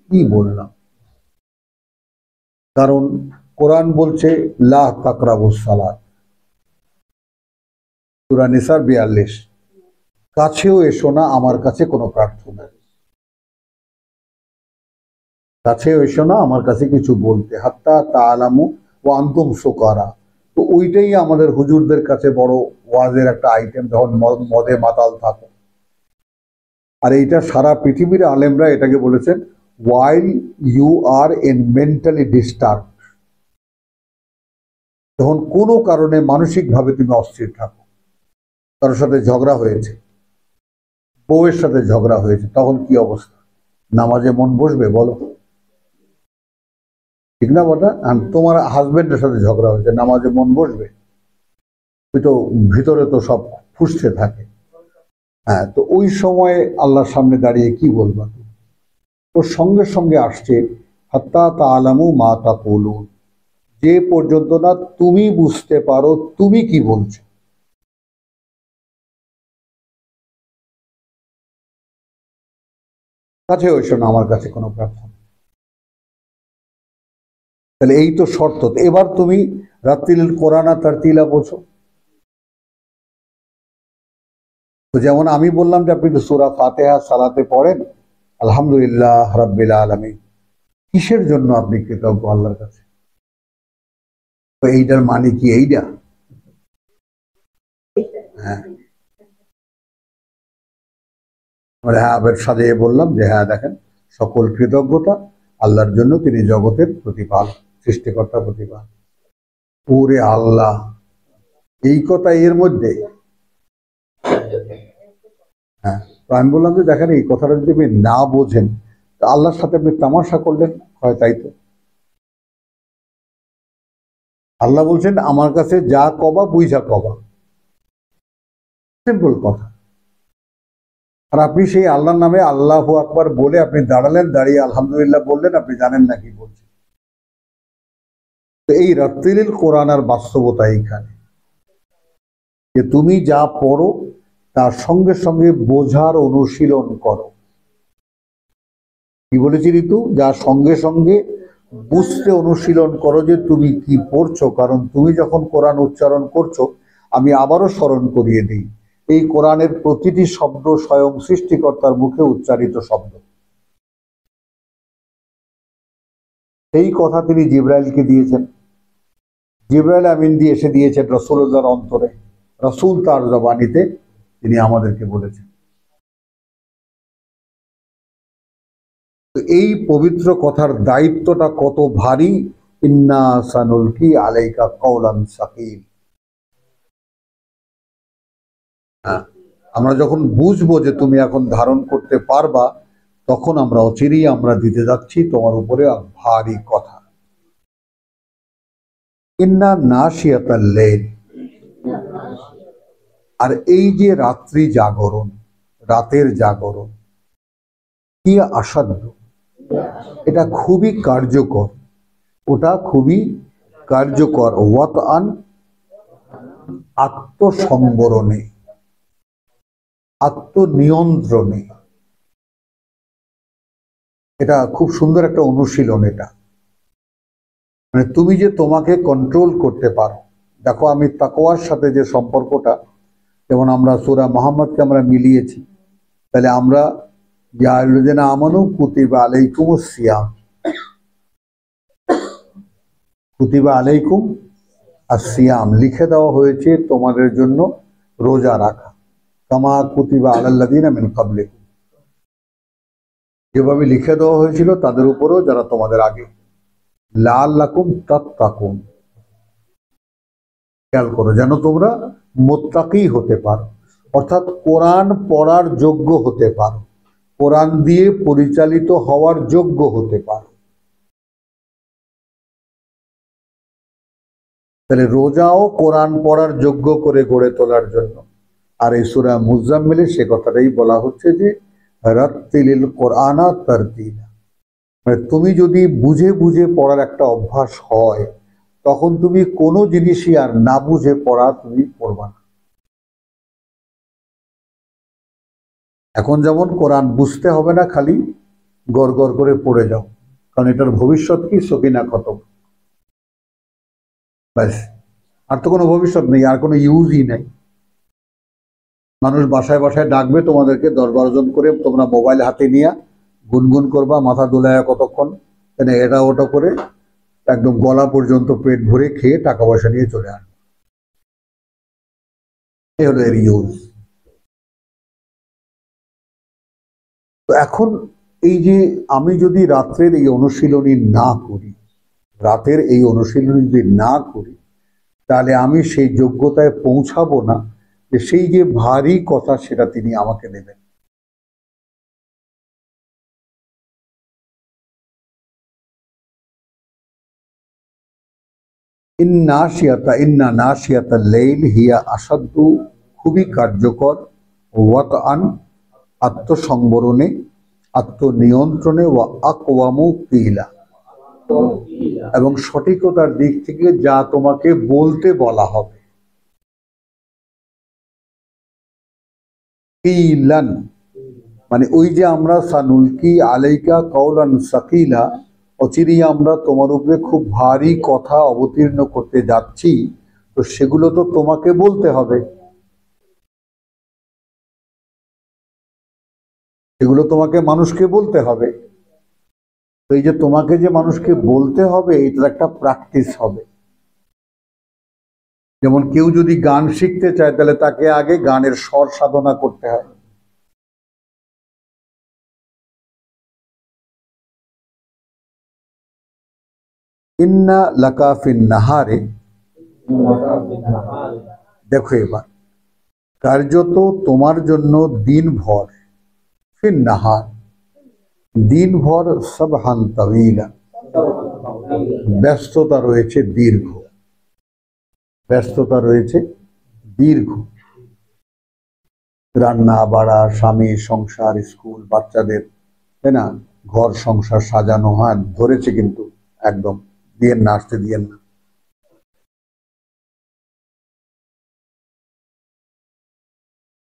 কি বললাম। কারণ কোরআন বলছে লা তাকরাবুস সালাত, সূরা নিসার 42, কাছেও এসো না আমার কাছে কোনো প্রার্থনা, কাছেও এসো না আমার কাছে কিছু বলতে, হাত্তা তাআলামু ওয়া আনতুম সুকারা। তো ওইটাই আমাদের হুজুরদের কাছে বড় ওয়াজের একটা আইটেম, যখন মদে মাতাল থাকো। আর এইটা সারা পৃথিবীর আলেমরা এটাকে বলেছেন while you are in mentally disturb, যখন কোনো কারণে মানসিকভাবে তুমি অস্থির থাকো, কারোর সাথে ঝগড়া হয়েছে, বউয়ের সাথে ঝগড়া হয়েছে, তখন কি অবস্থা? নামাজে মন বসবে বলো? ঠিক না বটা? আর তোমার হাজবেন্ডের সাথে ঝগড়া হয়েছে, নামাজে মন বসবে? ওই তো ভিতরে তো সব ফুসতে থাকে। হ্যাঁ, তো ওই সময় আল্লাহর সামনে দাঁড়িয়ে কি বলবা? ওর সঙ্গে সঙ্গে আসছে হাত্তা তাআলামু মা তাকুলুন, যে পর্যন্ত না তুমি বুঝতে পারো তুমি কি বলছো। কাছে এসো না আমার কাছে কোনো প্রার্থনা। তাহলে এই তো শর্ত। এবার তুমি রাত্তিল কোরআনা তারতিলা বলছো। তো যেমন আমি বললাম যে আপনি তো সূরা ফাতিহা সালাতে পড়েন, আলহামদুলিল্লাহ রাব্বিল আলামিন, কিসের জন্য আপনি কৃতজ্ঞ আল্লাহর কাছে? তো এইটার মানে কি এইটা? হ্যাঁ, হ্যাঁ, আবার সাজিয়ে বললাম যে হ্যাঁ দেখেন, সকল কৃতজ্ঞতা আল্লাহর জন্য, তিনি জগতের প্রতিপালক, সৃষ্টিকর্তা প্রতিপালক। ওরে আল্লাহ, এই কথা এর মধ্যে। হ্যাঁ, তো আমি বললাম যে দেখেন, এই কথাটা যদি আপনি না বোঝেন, তা আল্লাহর সাথে আপনি তামাশা করলেন। হয় তাই তো। আল্লাহ বলছেন আমার কাছে যা কবা বুঝা কবা, সিম্পল কথা। আর আপনি সেই আল্লাহর নামে আল্লাহু আকবার বলে আপনি দাঁড়ালেন, দাঁড়িয়ে আলহামদুলিল্লাহ বললেন, আপনি জানেন না কি বলছেন। তো এই রাত্তিল কোরআন আর বাস্তবতা এইখানে, যে তুমি যা পড়ো তার সঙ্গে সঙ্গে বোঝার অনুশীলন করো। কি বলেছি ঋতু? যা সঙ্গে সঙ্গে বুঝতে অনুশীলন করো যে তুমি কি পড়ছো। কারণ তুমি যখন কোরআন উচ্চারণ করছো, আমি আবারও স্মরণ করিয়ে দিই, এই কোরআনের প্রতিটি শব্দ স্বয়ং সৃষ্টিকর্তার মুখে উচ্চারিত শব্দ। সেই কথা তিনি জিবরাইলকে দিয়েছেন, জিবরাইল আমিন দিয়ে এসে দিয়েছেন রাসূলুল্লাহর অন্তরে, রাসূল তার জবানিতে তিনি আমাদেরকে বলেছেন। তো এই পবিত্র কথার দায়িত্বটা কত ভারী। ইন্না সানুলকি আলাইকা কওলান সাকিল। আমরা যখন বুঝবো যে তুমি এখন ধারণ করতে পারবা, তখন আমরা অচিরেই আমরা দিতে যাচ্ছি তোমার উপরে ভারী কথা। ইন্না নাশিয়াতাল লাইল। আর এই যে রাত্রি জাগরণ, রাতের জাগরণ, কি আসাধ্য, এটা খুবই কার্যকর, ওটা খুবই কার্যকর। ওয়াত আন, আত্মসংবরণে, আত্মনিয়ন্ত্রণে। এটা খুব সুন্দর একটা অনুশীলন। এটা মানে তুমি যে তোমাকে কন্ট্রোল করতে পারো। দেখো, আমি তাকওয়ার সাথে যে সম্পর্কটা, যেমন আমরা সূরা মুহাম্মদকে আমরা মিলিয়েছি, তাহলে আমরা ইয়া আইয়ুহাল্লাযীনা আমানু কুতিবা আলাইকুমুস সিয়াম, কুতিবা আলাইকুম আসিয়াম, লিখে দেওয়া হয়েছে তোমাদের জন্য রোজা রাখা, কামা কুতিবা আলাল্লাযীনা মিন ক্বাবলিকুম, যেভাবে লিখে দেওয়া হয়েছিল তাদের উপরেও যারা তোমাদের আগে, লাআল্লাকুম তাত্তাকুন, খেয়াল করো যেন তোমরা মুত্তাকি হতে পারো, অর্থাৎ কোরআন পড়ার যোগ্য হতে পারো, কোরআন দিয়ে পরিচালিত হওয়ার যোগ্য হতে পারো। তাহলে রোজাও কোরআন পড়ার যোগ্য করে গড়ে তোলার জন্য। আর এই সূরা মুজাম্মিলে সে কথাটাই বলা হচ্ছে যে রাত্তিলিল কোরআনা তারতিলা, মানে তুমি যদি বুঝে বুঝে পড়ার একটা অভ্যাস হয়, তখন তুমি কোনো জিনিসই আর না বুঝে পড়া তুমি পড়বা না। এখন যেমন কোরআন বুঝতে হবে না, খালি গড় গড় করে পড়ে যাও, কারণ এটার ভবিষ্যৎ কি? সকিনা খতম, ব্যাস। আর তো কোনো ভবিষ্যৎ নেই, আর কোনো ইউজই নেই। মানুষ বাসায় বাসায় ডাকবে তোমাদেরকে 10-12 জন করে, তোমরা মোবাইল হাতে নিয়ে গুনগুন করবা, মাথা দোলায় কতক্ষণ, এটা ওটা করে একদম গলা পর্যন্ত পেট ভরে খেয়ে টাকা পয়সা নিয়ে চলে আসবে। এই হলো এর ইউজ। তো এখন এই যে আমি যদি রাতের এই অনুশীলনী না করি, তাহলে আমি সেই যোগ্যতায় পৌঁছাবো না যে সেই যে ভারী কথা সেটা তিনি আমাকে দেবেন। ইন্না নাশিয়াতা লাইল হিয়া আসাদ্দু, খুবই কার্যকর, ওয়াতআন, আত্মসংবরণে, আত্মনিয়ন্ত্রণে, ওয়া আকওয়ামু কিলা, এবং সঠিকতার দিক থেকে যা তোমাকে বলতে বলা হবে। কিলান মানে ওই যে আমরা সানুলকি আলাইকা কাওলান সাকিলা, অচিরেই আমরা তোমার উপরে খুব ভারী কথা অবতীর্ণ করতে যাচ্ছি, তো সেগুলো তো তোমাকে বলতে হবে, সেগুলো তোমাকে মানুষকে বলতে হবে। তো এই যে তোমাকে যে মানুষকে বলতে হবে, এটার একটা প্র্যাকটিস হবে। যেমন কেউ যদি গান শিখতে চায়, তাহলে তাকে আগে গানের স্বর সাধনা করতে হয়। ইন্না লাকাফিন নাহারে, দেখো এবার, কার্যত তোমার জন্য দিনভর, ফিন নাহার, দিনভর, সাবহান তাওয়িলা, ব্যস্ততা রয়েছে দীর্ঘ, ব্যস্ততা রয়েছে দীর্ঘ। রান্না বাড়া, স্বামী, সংসার, স্কুল, বাচ্চাদের, তাই না, ঘর সংসার সাজানো, হয় ধরেছে, কিন্তু একদম দিয়েন না, আসতে দিয়েন না।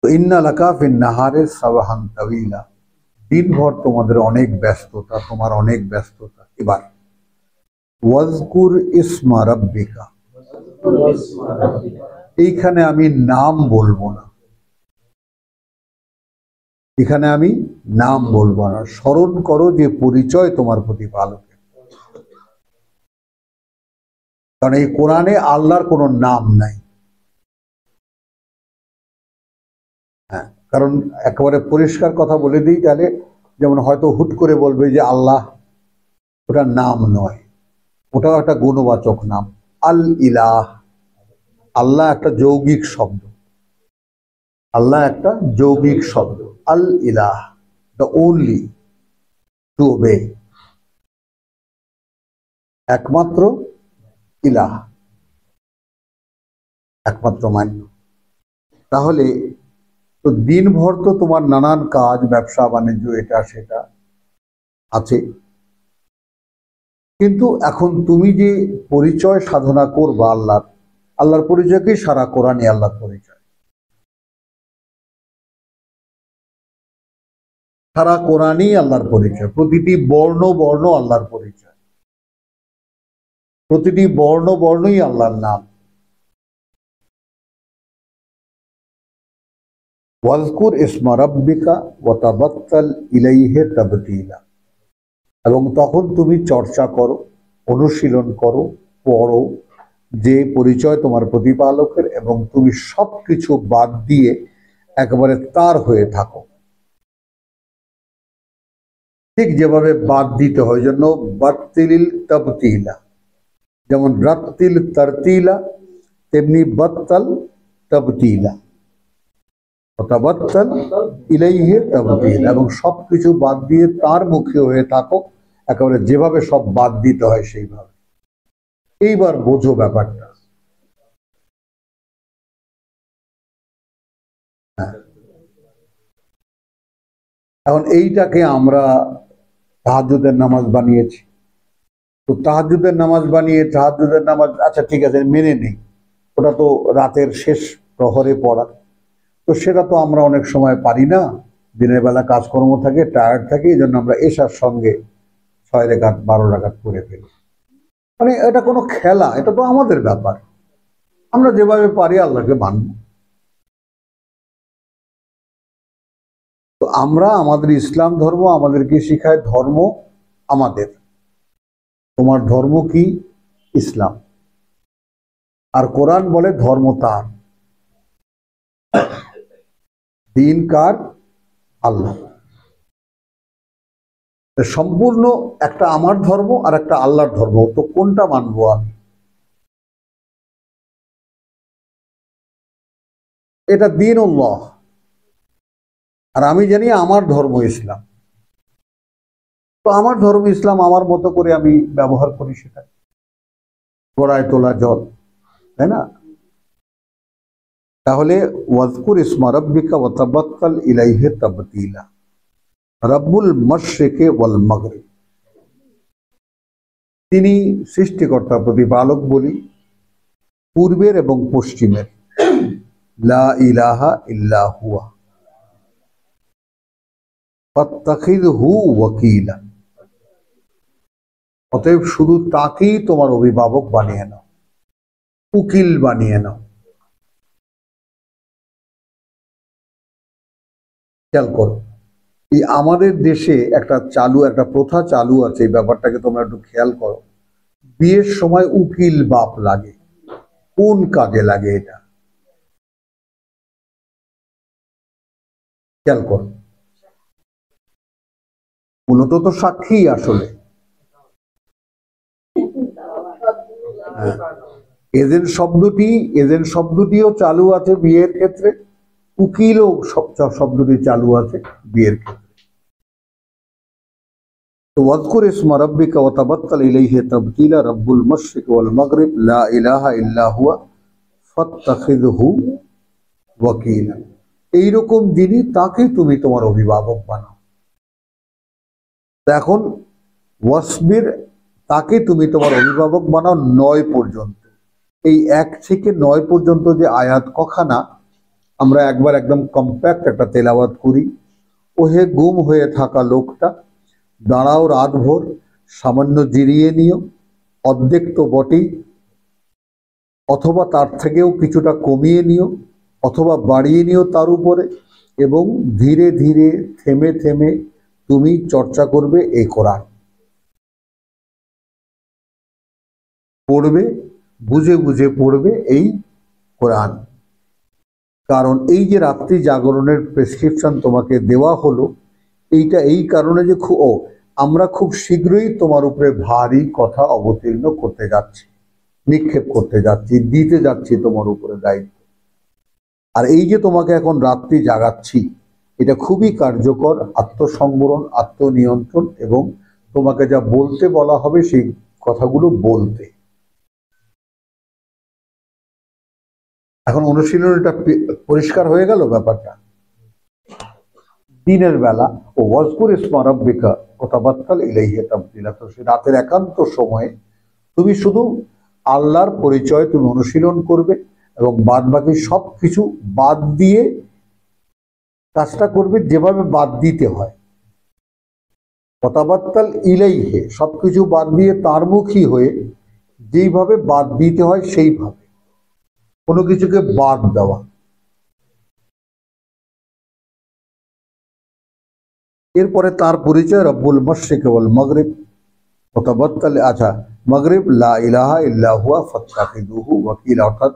তো ইন্না লাকা ফিন নাহারে সাবহান তাওয়িলা, দিনভর তোমাদের অনেক ব্যস্ততা, তোমার অনেক ব্যস্ততা। এবার ওয়াজকুর ইসমা রাব্বিকা, এইখানে আমি নাম বলবো না, এখানে আমি নাম বলবো না, স্মরণ করো যে পরিচয় তোমার প্রতিপালকের। কারণ এই কোরআনে আল্লাহর কোনো নাম নাই। হ্যাঁ, কারণ একেবারে পরিষ্কার কথা বলে দিই, তাহলে যেমন হয়তো হুট করে বলবে যে আল্লাহ, ওটা নাম নয়, ওটাও একটা গুণবাচক নাম। আল ইলাহ, আল্লাহ একটা যৌগিক শব্দ, আল্লাহ একটা যৌগিক শব্দ। আল ইলাহ, দ্য ওনলি টু ওবে, একমাত্র ইলাহ, একমাত্র মান্য। তাহলে তো দিনভর তো তোমার নানান কাজ, ব্যবসা বাণিজ্য, এটা সেটা আছে, কিন্তু এখন তুমি যে পরিচয় সাধনা করবা আল্লাহর পরিচয়কেই সারা কোরআনে আল্লাহর পরিচয়, সারা কোরআনই আল্লাহর পরিচয়, প্রতিটি বর্ণ বর্ণ আল্লাহর পরিচয়, প্রতিটি বর্ণ বর্ণই আল্লাহর নাম। ওয়াজকুর ইসমা রাব্বিকা ওয়া তাবাত্তাল ইলাইহি তাবতীলা, এবং তখন তুমি চর্চা করো, অনুশীলন করো, পড়ো যে পরিচয় তোমার প্রতিপালকের, এবং তুমি সবকিছু বাদ দিয়ে একেবারে তার হয়ে থাকো। ঠিক যেভাবে বাদ দিতে হয়, জন্য বাত্তিলিল তাবতিলা, যেমন রাত্তিল তারতিলা, তেমনি বাত্তাল তাবতিলা, তাবাত্তাল ইলাইহি তাবতিলা, এবং সবকিছু বাদ দিয়ে তার মুখে হয়ে থাকো, একেবারে যেভাবে সব বাদ দিতে হয় সেইভাবে। এইবার বোঝো ব্যাপারটা। এখন এইটাকে আমরা তাহাজ্জুদের নামাজ বানিয়েছি। তো তাহাজ্জুদের নামাজ বানিয়ে, তাহাজ্জুদের নামাজ, আচ্ছা ঠিক আছে মেনে নেই, ওটা তো রাতের শেষ প্রহরে পড়া, তো সেটা তো আমরা অনেক সময় পারি না, দিনের বেলা কাজকর্ম থাকে, টায়ার্ড থাকে, এই জন্য আমরা এশার সঙ্গে 6 রাকাত 12 রাকাত করে ফেলি। মানে এটা কোনো খেলা? এটা তো আমাদের ব্যাপার, আমরা যেভাবে পারি আল্লাহকে মানব। তো আমরা আমাদের ইসলাম ধর্ম আমাদেরকে শিখায় ধর্ম আমাদের, তোমার ধর্ম কি? ইসলাম। আর কোরআন বলে ধর্ম তার, দিন কার? আল্লাহ। সম্পূর্ণ একটা আমার ধর্ম আর একটা আল্লাহর ধর্ম, তো কোনটা মানবো আমি? এটা দিন আল্লাহ, আর আমি জানি আমার ধর্ম ইসলাম। তো আমার ধর্ম ইসলাম আমার মতো করে আমি ব্যবহার করি, সেটা গড়ায় তোলা জল, তাই না? তাহলে ওয়াজকুর ইসমা রাব্বিকা ওয়া তাবাক্কাল ইলাইহি তাবতিলা, রব্বুল মাশরিকি ওয়াল মাগরিব, তিনি সৃষ্টিকর্তা প্রতিপালক বলি পূর্বের এবং পশ্চিমের। লা ইলাহা ইল্লা হুয়া ফাত্তাখিযহু ওয়াকিলা, অতএব শুধু তাকেই তোমার অভিভাবক বানিয়ে নাও, উকিল বানিয়ে নাও। খেয়াল করো, এই আমাদের দেশে একটা প্রথা চালু আছে, এই ব্যাপারটাকে তোমরা একটু খেয়াল করো। বিয়ের সময় উকিল বাপ লাগে, কোন কাজে লাগে এটা? খেয়াল করো, মূলত তো সাক্ষী আসলে। এজেন্ট শব্দটিও চালু আছে বিয়ের ক্ষেত্রে, উকিলও শব্দটি চালু আছে বিয়ের ক্ষেত্রে। তো ওয়াজকুর ইসমা রাব্বিকা ওয়া তাবাত্তাল ইলাইহি তাবতিলা, রব্বুল মাশরিকি ওয়াল মাগরিব, লা ইলাহা ইল্লা হুয়া ফাত্তাখিযহু ওয়াকিলা, এইরকম যিনি, তাকে তুমি তোমার অভিভাবক বানাও। এখন ওয়াসবির, তাকে তুমি তোমার অভিভাবক বানাও 9 পর্যন্ত। এই 1 থেকে 9 পর্যন্ত যে আয়াত কখানা, আমরা একবার একদম কম্প্যাক্ট একটা তেলাওয়াত করি। ওহে গুম হয়ে থাকা লোকটা, দাঁড়াও রাতভর, সামান্য জিরিয়ে নিও, অর্ধেক তো বটেই, অথবা তার থেকেও কিছুটা কমিয়ে নিও, অথবা বাড়িয়ে নিও তার উপরে, এবং ধীরে ধীরে থেমে থেমে তুমি চর্চা করবে এই কোরআন। পড়বে, বুঝে বুঝে পড়বে এই কোরআন। কারণ এই যে রাত্রি জাগরণের প্রেসক্রিপশন তোমাকে দেওয়া হলো, এইটা এই কারণে যে আমরা খুব শীঘ্রই তোমার উপরে ভারী কথা অবতীর্ণ করতে যাচ্ছি, নিক্ষেপ করতে যাচ্ছি, দিতে যাচ্ছি তোমার উপরে দায়িত্ব। আর এই যে তোমাকে এখন রাত্রি জাগাচ্ছি, এটা খুবই কার্যকর আত্মসংবরণ, আত্মনিয়ন্ত্রণ, এবং তোমাকে যা বলতে বলা হবে সেই কথাগুলো বলতে। এখন অনুশীলনটা পরিষ্কার হয়ে গেল ব্যাপারটা। দিনের বেলা ও ওয়াজকুর ইসমা রাব্বিকা ওয়া তাবাত্তাল ইলাইহি তাবতিলা, তো সে রাতের একান্ত সময়ে তুমি শুধু আল্লাহর পরিচয় তুমি অনুশীলন করবে, এবং বাদ বাকি সব কিছু বাদ দিয়ে কাজটা করবে যেভাবে বাদ দিতে হয়। ওয়া তাবাত্তাল ইলাইহি, সবকিছু বাদ দিয়ে তার মুখী হয়ে যেইভাবে বাদ দিতে হয় সেইভাবে, কোনো কিছুকে বাদ দেওয়া। এরপরে তার পরিচয় রব্বুল মাশরিকি ওয়াল মাগরিব ওয়া তাবাত্তাল, আচ্ছা, মাগরিব, লা ইলাহা ইল্লা হুয়া ফাত্তাখিযুহু ওয়াকিলা, অর্থাৎ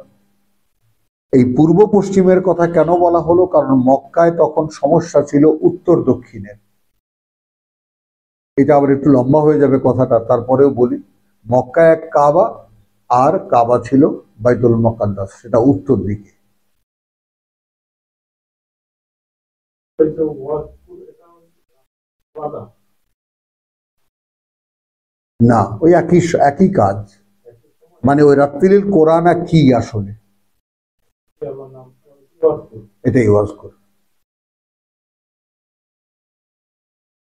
এই পূর্ব পশ্চিমের কথা কেন বলা হলো? কারণ মক্কায় তখন সমস্যা ছিল উত্তর দক্ষিণের। এটা আবার একটু লম্বা হয়ে যাবে কথাটা, তারপরেও বলি। মক্কায় এক কাবা, আর কাবা ছিল বাইতুল মুকাদ্দাস, সেটা উত্তর দিকে। না, ওই একই কাজ, মানে ওই রাত্রিল কোরআন কি আসলে এটাই ওয়াজকুর।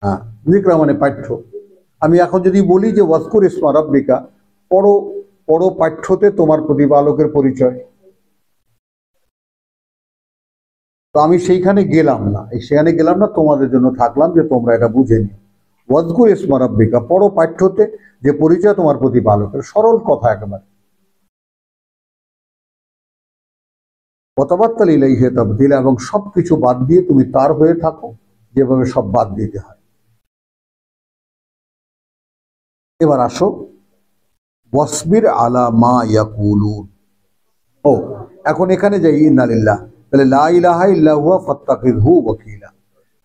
হ্যাঁ, যিকরা মানে পাঠ্য। আমি এখন যদি বলি যে ওয়াজকুর ইসমা রাব্বিকা, পড়ো, পড়ো পাঠ্যতে তোমার প্রতিপালকের পরিচয়। তো আমি সেইখানে গেলাম না, সেখানে গেলাম না, তোমাদের জন্য থাকলাম যে তোমরা এটা বুঝে নিও। ওয়াজকুর ইসমা রাব্বিকা, পড়ো পাঠ্যতে যে পরিচয় তোমার প্রতিপালকের, সরল কথা একেবারে। ওয়াতাবাত্তাল ইলাইহি তাবতিলা, এবং সবকিছু বাদ দিয়ে তুমি তার হয়ে থাকো যেভাবে সব বাদ দিতে হয়। এবার আসো ওয়াসবির আলা মা ইয়াকুলুন। ও এখন এখানে যাই ইন্নালিল্লাহ, তাহলে লা ইলাহা ইল্লা হুয়া ফাত্তাখিযহু ওয়াকিলা।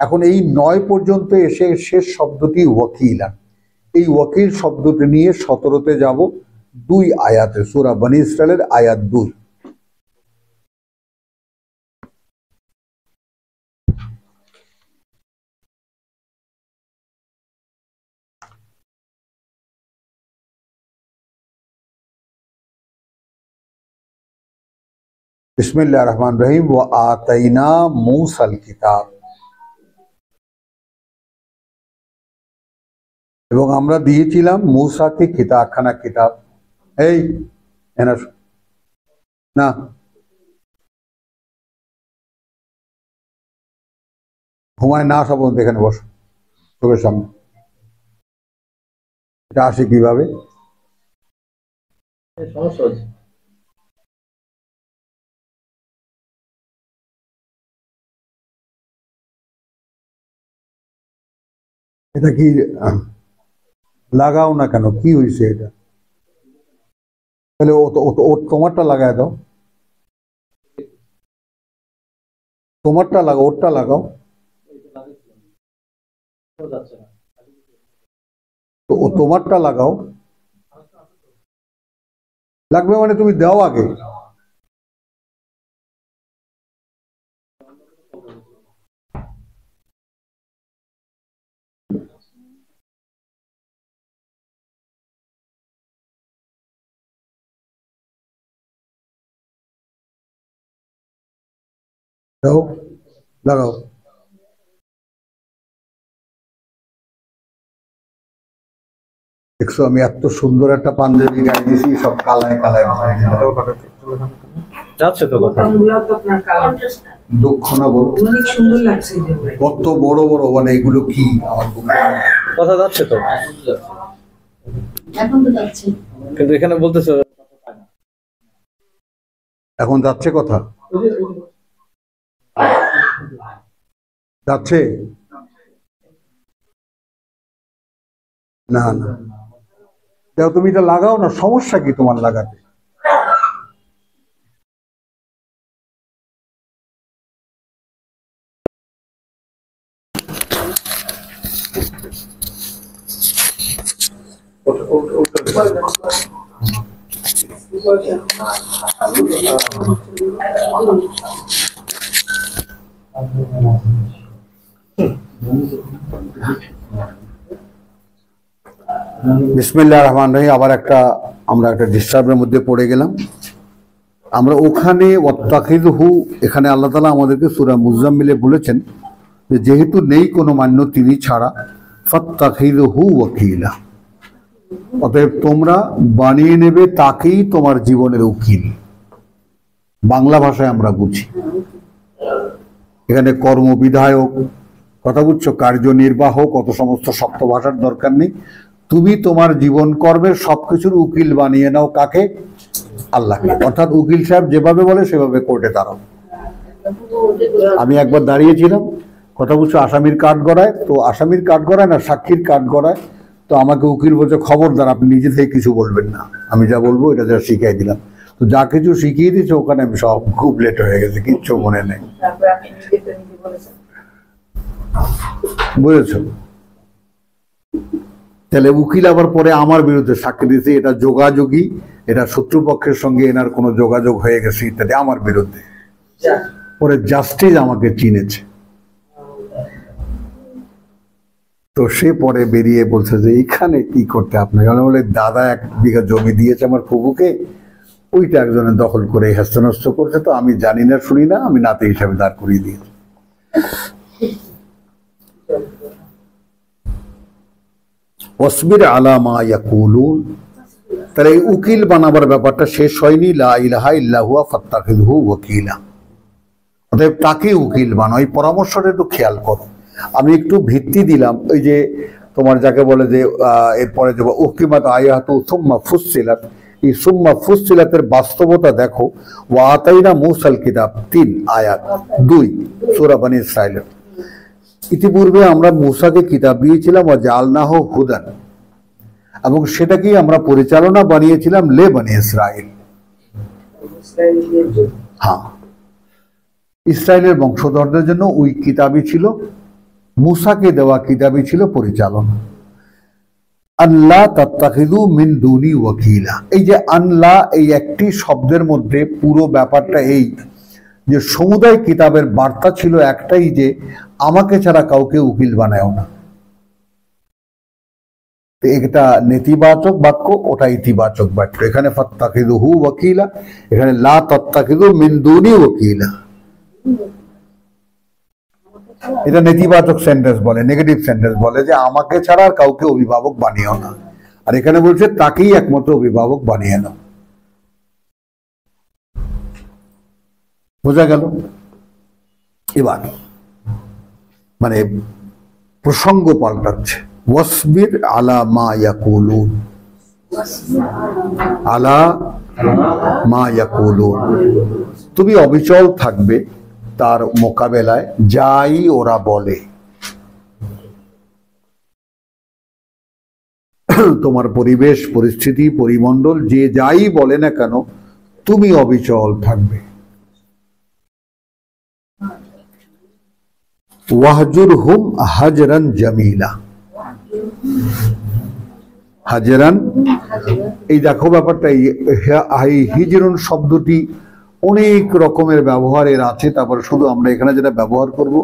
এখন এই 9 পর্যন্ত এসে শেষ শব্দটি ওয়াকিলা, এই ওয়াকিল শব্দটি নিয়ে 17তে যাব, 2 আয়াতে, সূরা বনী ইসরাইলের আয়াত 2। বিসমিল্লাহির রহমানির রহিম। ওয়া আতাইনা মূসাল কিতাব, এবং আমরা দিয়েছিলাম মূসাকে কিতাবখানা কিতাব। এই এনা না, ঘুমায় না সব এখানে বসো, চোখের সামনে। এটা আসে কিভাবে? সমস্যা হচ্ছে। এটা কি লাগাও না কেন, কি হয়েছে এটা? তাহলে ও তোমারটা লাগায় দাও, তোমারটা লাগাও, ওরটা লাগাও। তো ও তোমারটা লাগাও। লাগবে মানে তুমি দাও আগে। দাও, লাগাও। দেখছো আমি এত সুন্দর একটা পাঞ্জাবি গায়ে দিয়েছি, সব কালায় কালায় ভরে দিলাম। যাচ্ছে তো কথা। দুঃখ না বল, অনেক সুন্দর লাগছে যে ভাই। কত বড় বড়, মানে এগুলো কি আমার কথা যাচ্ছে তো, এখন তো যাচ্ছে। কিন্তু এখানে বলতেছে এখন যাচ্ছে কথা, যাচ্ছে না না, দাও তুমি এটা লাগাও না, সমস্যা কি তোমার লাগাতে? বিসমিল্লাহির রহমানির রহিম। আবার আমরা একটা ডিস্টার্বের মধ্যে পড়ে গেলাম। আমরা ওখানে ওয়াত্তাখিযহু, এখানে আল্লাহ তাআলা আমাদেরকে সূরা মুজাম্মিলে বলেছেন যে যেহেতু নেই কোনো মান্য তিনি ছাড়া, ফাত্তাখিযহু ওয়াকিলা, অতএব তোমরা বানিয়ে নেবে তাকেই তোমার জীবনের উকিল। বাংলা ভাষায় আমরা বুঝি, এখানে কর্মবিধায়ক, কথা বুঝছো, কার্যনির্বাহক, অত সমস্ত শক্ত ভাষার দরকার নেই। তুমি তোমার জীবন কর্মের সবকিছুর উকিল বানিয়ে নাও কাকে? আল্লাহকে। অর্থাৎ উকিল সাহেব যেভাবে বলে সেভাবে কোর্টে দাঁড়াও। আমি একবার দাঁড়িয়েছিলাম, কথা বুঝছো, আসামির কাঠ গড়ায়, তো আসামির কাঠ গড়ায় না, সাক্ষীর কাঠ গড়ায়। তো আমাকে উকিল বলছে খবরদার আপনি নিজে থেকে কিছু বলবেন না, আমি যা বলবো এটা যা শিখিয়ে দিলাম। তো যা কিছু শিখিয়ে দিচ্ছে ওখানে আমি সব খুব লেট হয়ে গেছে, কিচ্ছু মনে নেই। বুঝেছো? তাহলে উকিল আবার পরে আমার বিরুদ্ধে সাক্ষী দিয়েছে, এটা যোগাযোগী, এটা শত্রুপক্ষের সঙ্গে এনার কোনো যোগাযোগ হয়ে গেছে ইত্যাদি, আমার বিরুদ্ধে। পরে জাস্টিস আমাকে চিনেছে, তো সে পরে বেরিয়ে বলছে যে এখানে কি করতে আপনাকে? বলে দাদা 1 বিঘা জমি দিয়েছে আমার ফুফুকে, ওইটা একজনের দখল করে হেস্তনস্ত করছে, তো আমি জানি না শুনি না, আমি নাতে হিসাবে দাঁড় করিয়ে দিয়েছি। ওয়াসবির আলা মা ইয়াকুলুন, তাহলে এই উকিল বানাবার ব্যাপারটা শেষ হয়নি। লা ইলাহা ইল্লা হুয়া ফাত্তাখিযহু ওয়াকিলা। অতএব তাকে উকিল বানাও। এই পরামর্শটা একটু খেয়াল করো। আমি একটু ভিত্তি দিলাম, ওই যে তোমার যাকে বলে যে এরপরে যে উকিমাত আয়াতু সুম্মা ফুসসিলাত, এই সুম্মা ফুসসিলাতের বাস্তবতা দেখো। ওয়া আতাইনা মূসাল কিতাব 3 আয়াত 2 সূরা বনী ইসরাঈল। ইতিপূর্বে আমরা মূসাকে কিতাব দিয়েছিলাম ওয়া জাআলনাহু হুদান, এবং সেটাকেই আমরা পরিচালনা বানিয়েছিলাম লে বনী ইসরাঈল। হ্যাঁ, ইসরায়েলের বংশধরদের জন্য ওই কিতাবই ছিল, মূসাকে দেওয়া কিতাবই ছিল পরিচালনা। আল্লাহ তাত্তাখিযু মিন দুনি ওয়াকিলা, এই যে আল্লাহ এই একটি শব্দের মধ্যে পুরো ব্যাপারটা এই যে সমুদায় কিতাবের বার্তা ছিল একটাই, যে আমাকে ছাড়া কাউকে উকিল বানায়ও না। এটা নেতিবাচক বাক্য, ওটা ইতিবাচক বাক্য। এখানে ফাত্তাখিযুহু ওয়াকিলা, এখানে লা তাত্তাখিযু মিন দুনি ওয়াকিলা। এটা নেতিবাচক সেন্টেন্স বলে, নেগেটিভ সেন্টেন্স বলে যে আমাকে ছাড়া আর কাউকে অভিভাবক বানিও না। আর এখানে বলছে তাকেই একমাত্র অভিভাবক বানিয়ে নাও। বোঝা গেল? এবার মানে প্রসঙ্গ পাল্টাচ্ছে। ওয়াসবির আলা মা ইয়াকুলুন, আলা মা ইয়াকুলুন, তুমি অবিচল থাকবে তার মোকাবেলায় যাই ওরা বলে। তোমার পরিবেশ পরিস্থিতি পরিমণ্ডল যে যাই বলে না কেন, তুমি অবিচল থাকবে। ওয়াহজুরহুম হাজরান জামিলা, হাজরান, এই দেখো ব্যাপারটা, এই হিজরুন শব্দটি অনেক রকমের ব্যবহারের আছে। তারপর শুধু আমরা এখানে যেটা ব্যবহার করব,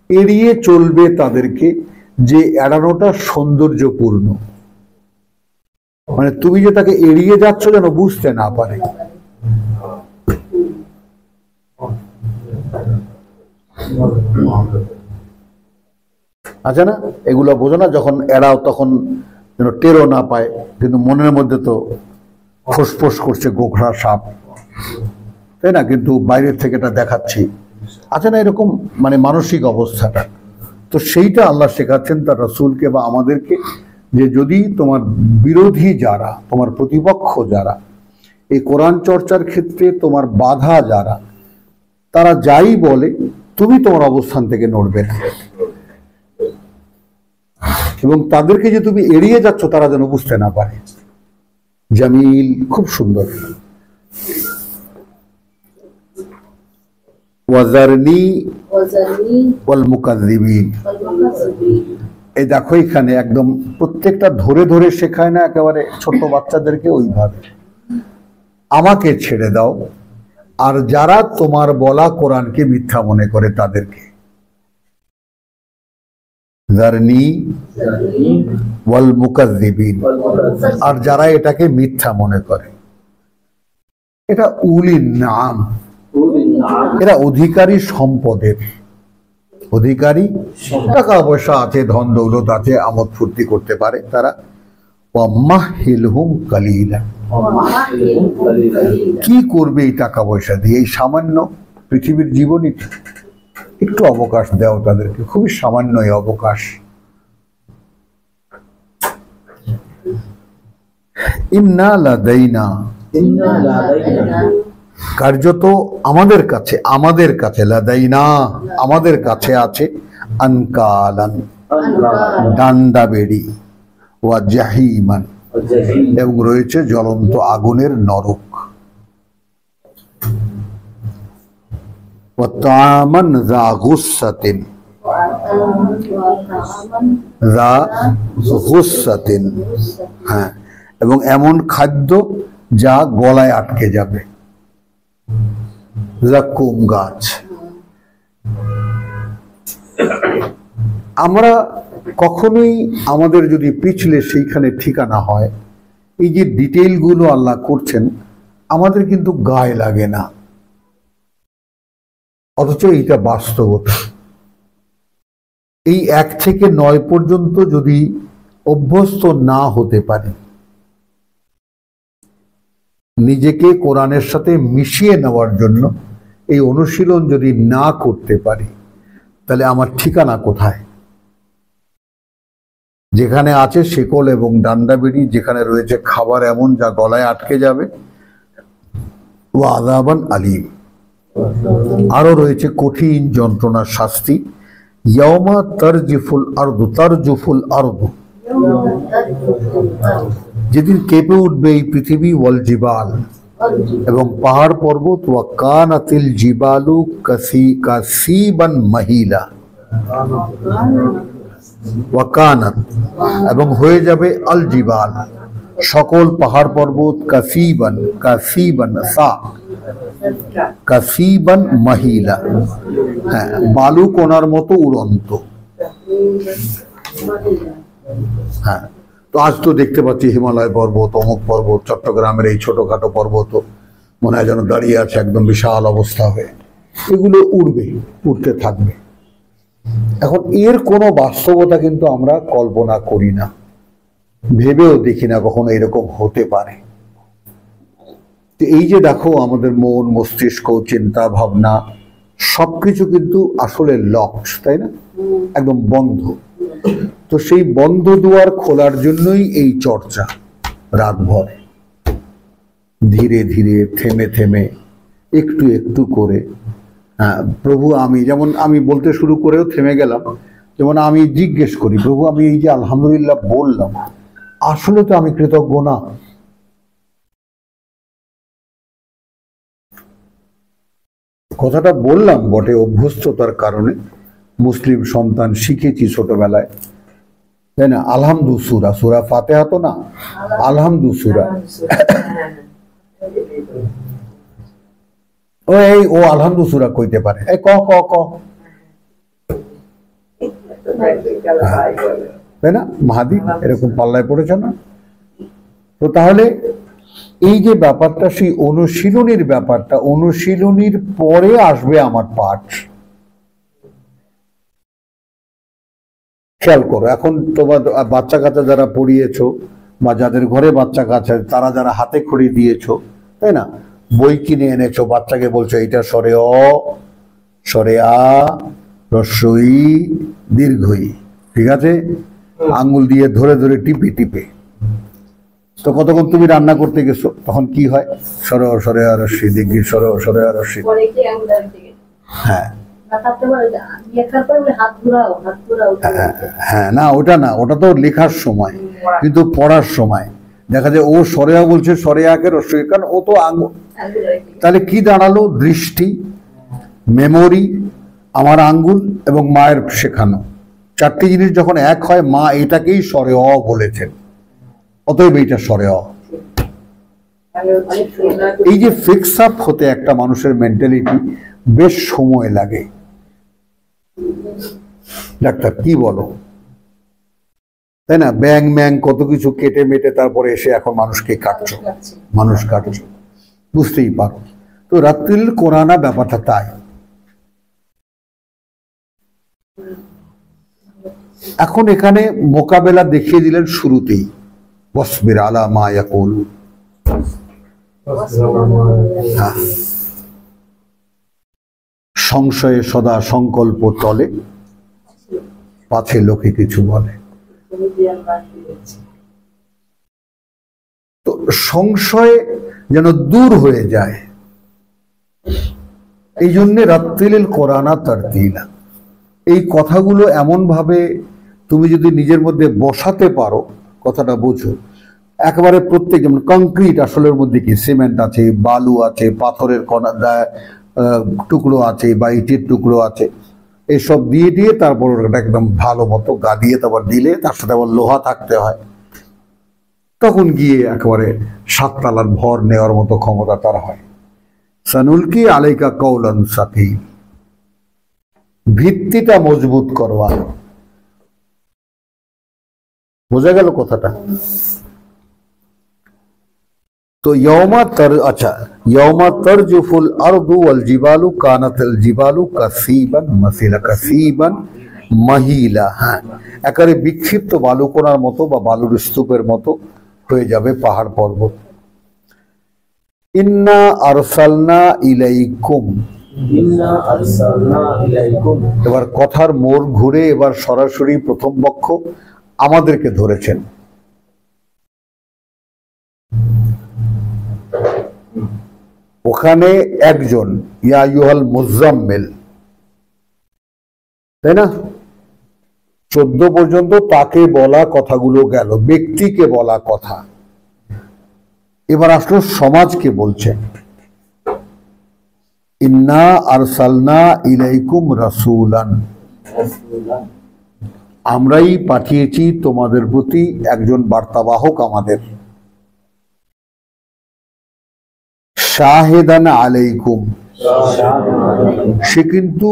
এড়িয়ে চলবে তাদেরকে, যে এড়ানোটা সৌন্দর্যপূর্ণ। মানে তুমি যে তাকে এড়িয়ে যাচ্ছ যেন বুঝতে না পারে। আচ্ছা না, এগুলো বোঝো না, যখন এড়াও তখন যেন টেরও না পায়, কিন্তু মনের মধ্যে তো ফোঁস করছে গোখরা সাপ, তাই না? কিন্তু বাইরের থেকে এটা দেখাচ্ছি, আছে না এরকম মানে মানসিক অবস্থাটা। তো সেইটা আল্লাহ শেখাচ্ছেন তার রাসূলকে বা আমাদেরকে, যে যদি তোমার বিরোধী যারা, তোমার প্রতিপক্ষ যারা, এই কোরআন চর্চার ক্ষেত্রে তোমার বাধা যারা, তারা যাই বলে তুমি তোমার অবস্থান থেকে নড়বে না, এবং তাদেরকে যে তুমি এড়িয়ে যাচ্ছ তারা যেন বুঝতে না পারে। জামিল, খুব সুন্দর। ওয়াজারনি ওয়াল মুকাজ্জিবিন, এই দেখো এখানে একদম প্রত্যেকটা ধরে ধরে শেখায় না একেবারে ছোট বাচ্চাদেরকে, ওইভাবে আমাকে ছেড়ে দাও আর যারা তোমার বলা কোরআনকে মিথ্যা মনে করে তাদেরকে। জারনি ওয়াল মুকাজ্জিবিন, আর যারা এটাকে মিথ্যা মনে করে। এটা উলিন নাম, এরা অধিকারী সম্পদের, অধিকারী, টাকা পয়সা আছে, ধন দৌলত আছে, আমোদ ফুর্তি করতে পারে তারা। ওয়ামাহিলহুম কালিলা, কি করবে এই টাকা পয়সা দিয়ে? এই সামান্য পৃথিবীর জীবনই, একটু অবকাশ দাও তাদেরকে, খুবই সামান্য এই অবকাশ। ইন্না লাদাইনা, কার্যত আমাদের কাছে, লাদাইনা আমাদের কাছে আছে, আনকালান ডান্ডা বেড়ি, ওয়া জাহিমান এবং রয়েছে জ্বলন্ত আগুনের নরক, ওয়া তাআমান যা গুসসাতিন, যা গুসসাতিন, হ্যাঁ, এবং এমন খাদ্য যা গলায় আটকে যাবে। জাক্কুম গাছ। আমরা কখনোই আমাদের যদি পিছলে সেইখানে ঠিকানা হয়, এই যে ডিটেইলগুলো আল্লাহ করছেন আমাদের কিন্তু গায়ে লাগে না, অথচ এইটা বাস্তবতা। এই 1 থেকে 9 পর্যন্ত যদি অভ্যস্ত না হতে পারি, নিজেকে কোরআনের সাথে মিশিয়ে নেওয়ার জন্য এই অনুশীলন যদি না করতে পারি তাহলে আমার ঠিকানা কোথায়? যেখানে আছে শেকল এবং ডান্ডা বেড়ি, যেখানে রয়েছে খাবার এমন যা গলায় আটকে যাবে, ও আযাবান আলীম, আরো রয়েছে কঠিন যন্ত্রণার শাস্তি। ইয়াউমা তারজিফুল আরদু, তারজুফুল আরদু, যেদিন কেঁপে উঠবে এই পৃথিবী, ওয়াল জিবাল, এবং পাহাড় পর্বত, ওয়া কানাতিল জিবালু কাসিবান মাহিলা, ওয়া কানাত, এবং হয়ে যাবে আল জিবাল, সকল পাহাড় পর্বত, কাসিবান, কাসিবান সা, কাসিবান মাহিলা, হ্যাঁ, বালু কোনার মতো উড়ন্ত। হ্যাঁ, তো আজ তো দেখতে পাচ্ছি হিমালয় পর্বত, অমুক পর্বত, চট্টগ্রামের এই ছোটখাটো পর্বত মনে হয় যেন দাঁড়িয়ে আছে একদম বিশাল অবস্থা হয়ে। এগুলো উড়বে, উড়তে থাকবে। এখন এর কোনো বাস্তবতা কিন্তু আমরা কল্পনা করি না, ভেবেও দেখি না কখনো এরকম হতে পারে। তো এই যে দেখো আমাদের মন, মস্তিষ্ক, চিন্তা ভাবনা সবকিছু কিন্তু আসলে লকড, তাই না? একদম বন্ধ। তো সেই বন্ধ দুয়ার খোলার জন্যই এই চর্চা, রাতভর ধীরে ধীরে, থেমে থেমে, একটু একটু করে। হ্যাঁ, প্রভু আমি, যেমন আমি বলতে শুরু করেও থেমে গেলাম, যেমন আমি জিজ্ঞেস করি, প্রভু আমি এই যে আলহামদুলিল্লাহ বললাম, আসলে তো আমি কৃতজ্ঞ না? কথাটা বললাম বটে অভ্যস্ততার কারণে, মুসলিম সন্তান শিখেছি ছোটবেলায়, তাই না? আলহামদু সূরা, সূরা ফাতিহা তো না, আলহামদু সূরা। ও আলহামদু সূরা কইতে পারে, এই ক ক ক, তাই না? মাহাদি এরকম পাল্লায় পড়েছে না? তো তাহলে এই যে ব্যাপারটা, সেই অনুশীলনীর ব্যাপারটা, অনুশীলনীর পরে আসবে আমার পাঠ। খেয়াল করো, এখন তোমার বাচ্চা কাচ্চা যারা পড়িয়েছো বা যাদের ঘরে বাচ্চা কাচ্চা, তারা যারা হাতে খড়ি দিয়েছো, তাই না, বই কিনে এনেছো, বাচ্চাকে বলছো এইটা স্বরে অ, স্বরে আ, হ্রস্বই, দীর্ঘই, ঠিক আছে? আঙ্গুল দিয়ে ধরে ধরে টিপে টিপে। তো কতক্ষণ তুমি রান্না করতে গেছো, তখন কি হয়? সরে সরে আর রস্যি, দিঘি সরে সরে আর রস্যি। হ্যাঁ হ্যাঁ, না ওটা না, ওটা তো লেখার সময়, কিন্তু পড়ার সময় দেখা যায় ও সরেয়া বলছে, সরেয়াকে রস্যি, কারণ ও তো আঙ্গুল। তাহলে কি দাঁড়ালো? দৃষ্টি, মেমোরি, আমার আঙ্গুল এবং মায়ের শেখানো, চারটি জিনিস যখন এক হয়, মা এটাকেই স্বরে অ বলেছেন, অতএব এইটা স্বরে অ। এই যে ফিক্স আপ হতে একটা মানুষের মেন্টালিটি বেশ সময় লাগে। ডাক্তার কি বলো, তাই না? ব্যাং ম্যাং কত কিছু কেটে মেটে তারপরে এসে এখন মানুষকে কাটছো, মানুষ কাটছো, বুঝতেই পারো। তো রাত্রিল কোরআনা ব্যাপারটা তাই। এখন এখানে মোকাবেলা দেখিয়ে দিলেন শুরুতেই, ওয়াসবির আলা মা ইয়াকুলুন। সংশয়ে সদা সংকল্প তলে, পাছে লোকে কিছু বলে। তো সংশয় যেন দূর হয়ে যায়, এই জন্য রাত্তিলিল কোরআনা তারতিলা। এই কথাগুলো এমন ভাবে তুমি যদি নিজের মধ্যে বসাতে পারো, কথাটা বোঝো, একেবারে প্রত্যেক, যেমন কংক্রিট আসলের মধ্যে কি সিমেন্ট আছে, বালু আছে, পাথরের টুকরো আছে বা ইটের টুকরো আছে, এসব দিয়ে দিয়ে তারপর ওটা একদম ভালো মতো গা দিয়ে তারপর দিলে, তার সাথে আবার লোহা থাকতে হয়, তখন গিয়ে একেবারে 7 তলার ভর নেওয়ার মতো ক্ষমতা তার হয়। সানুলকি আলাইকা কওলান সাকিল, ভিত্তিটা মজবুত করবা। বোঝা গেল কথাটা? তো ইয়াউমা তারজুফুল আরদু ওয়াল জিবালু কানাতাল জিবালু কাসিবান মাসিলা, কাসিবান মাহিলা। হ্যাঁ, একেবারে বিক্ষিপ্ত বালুকোনার মতো বা বালুর স্তূপের মতো হয়ে যাবে পাহাড় পর্বত। ইন্না আরসালনা ইলাইকুম এবার কথার মোড় ঘুরে এবার সরাসরি প্রথম পক্ষ আমাদেরকে ধরেছেন। ওখানে একজন ইয়া আইয়ুহাল মুজাম্মিল, তাই না? 14 পর্যন্ত তাকে বলা কথাগুলো গেল, ব্যক্তিকে বলা কথা। এবার আসলো সমাজকে বলছেন, ইন্না আরসালনা ইলাইকুম রাসূলান, আমরাই পাঠিয়েছি তোমাদের প্রতি একজন বার্তাবাহক আমাদের। শাহিদান আলাইকুম, সে কিন্তু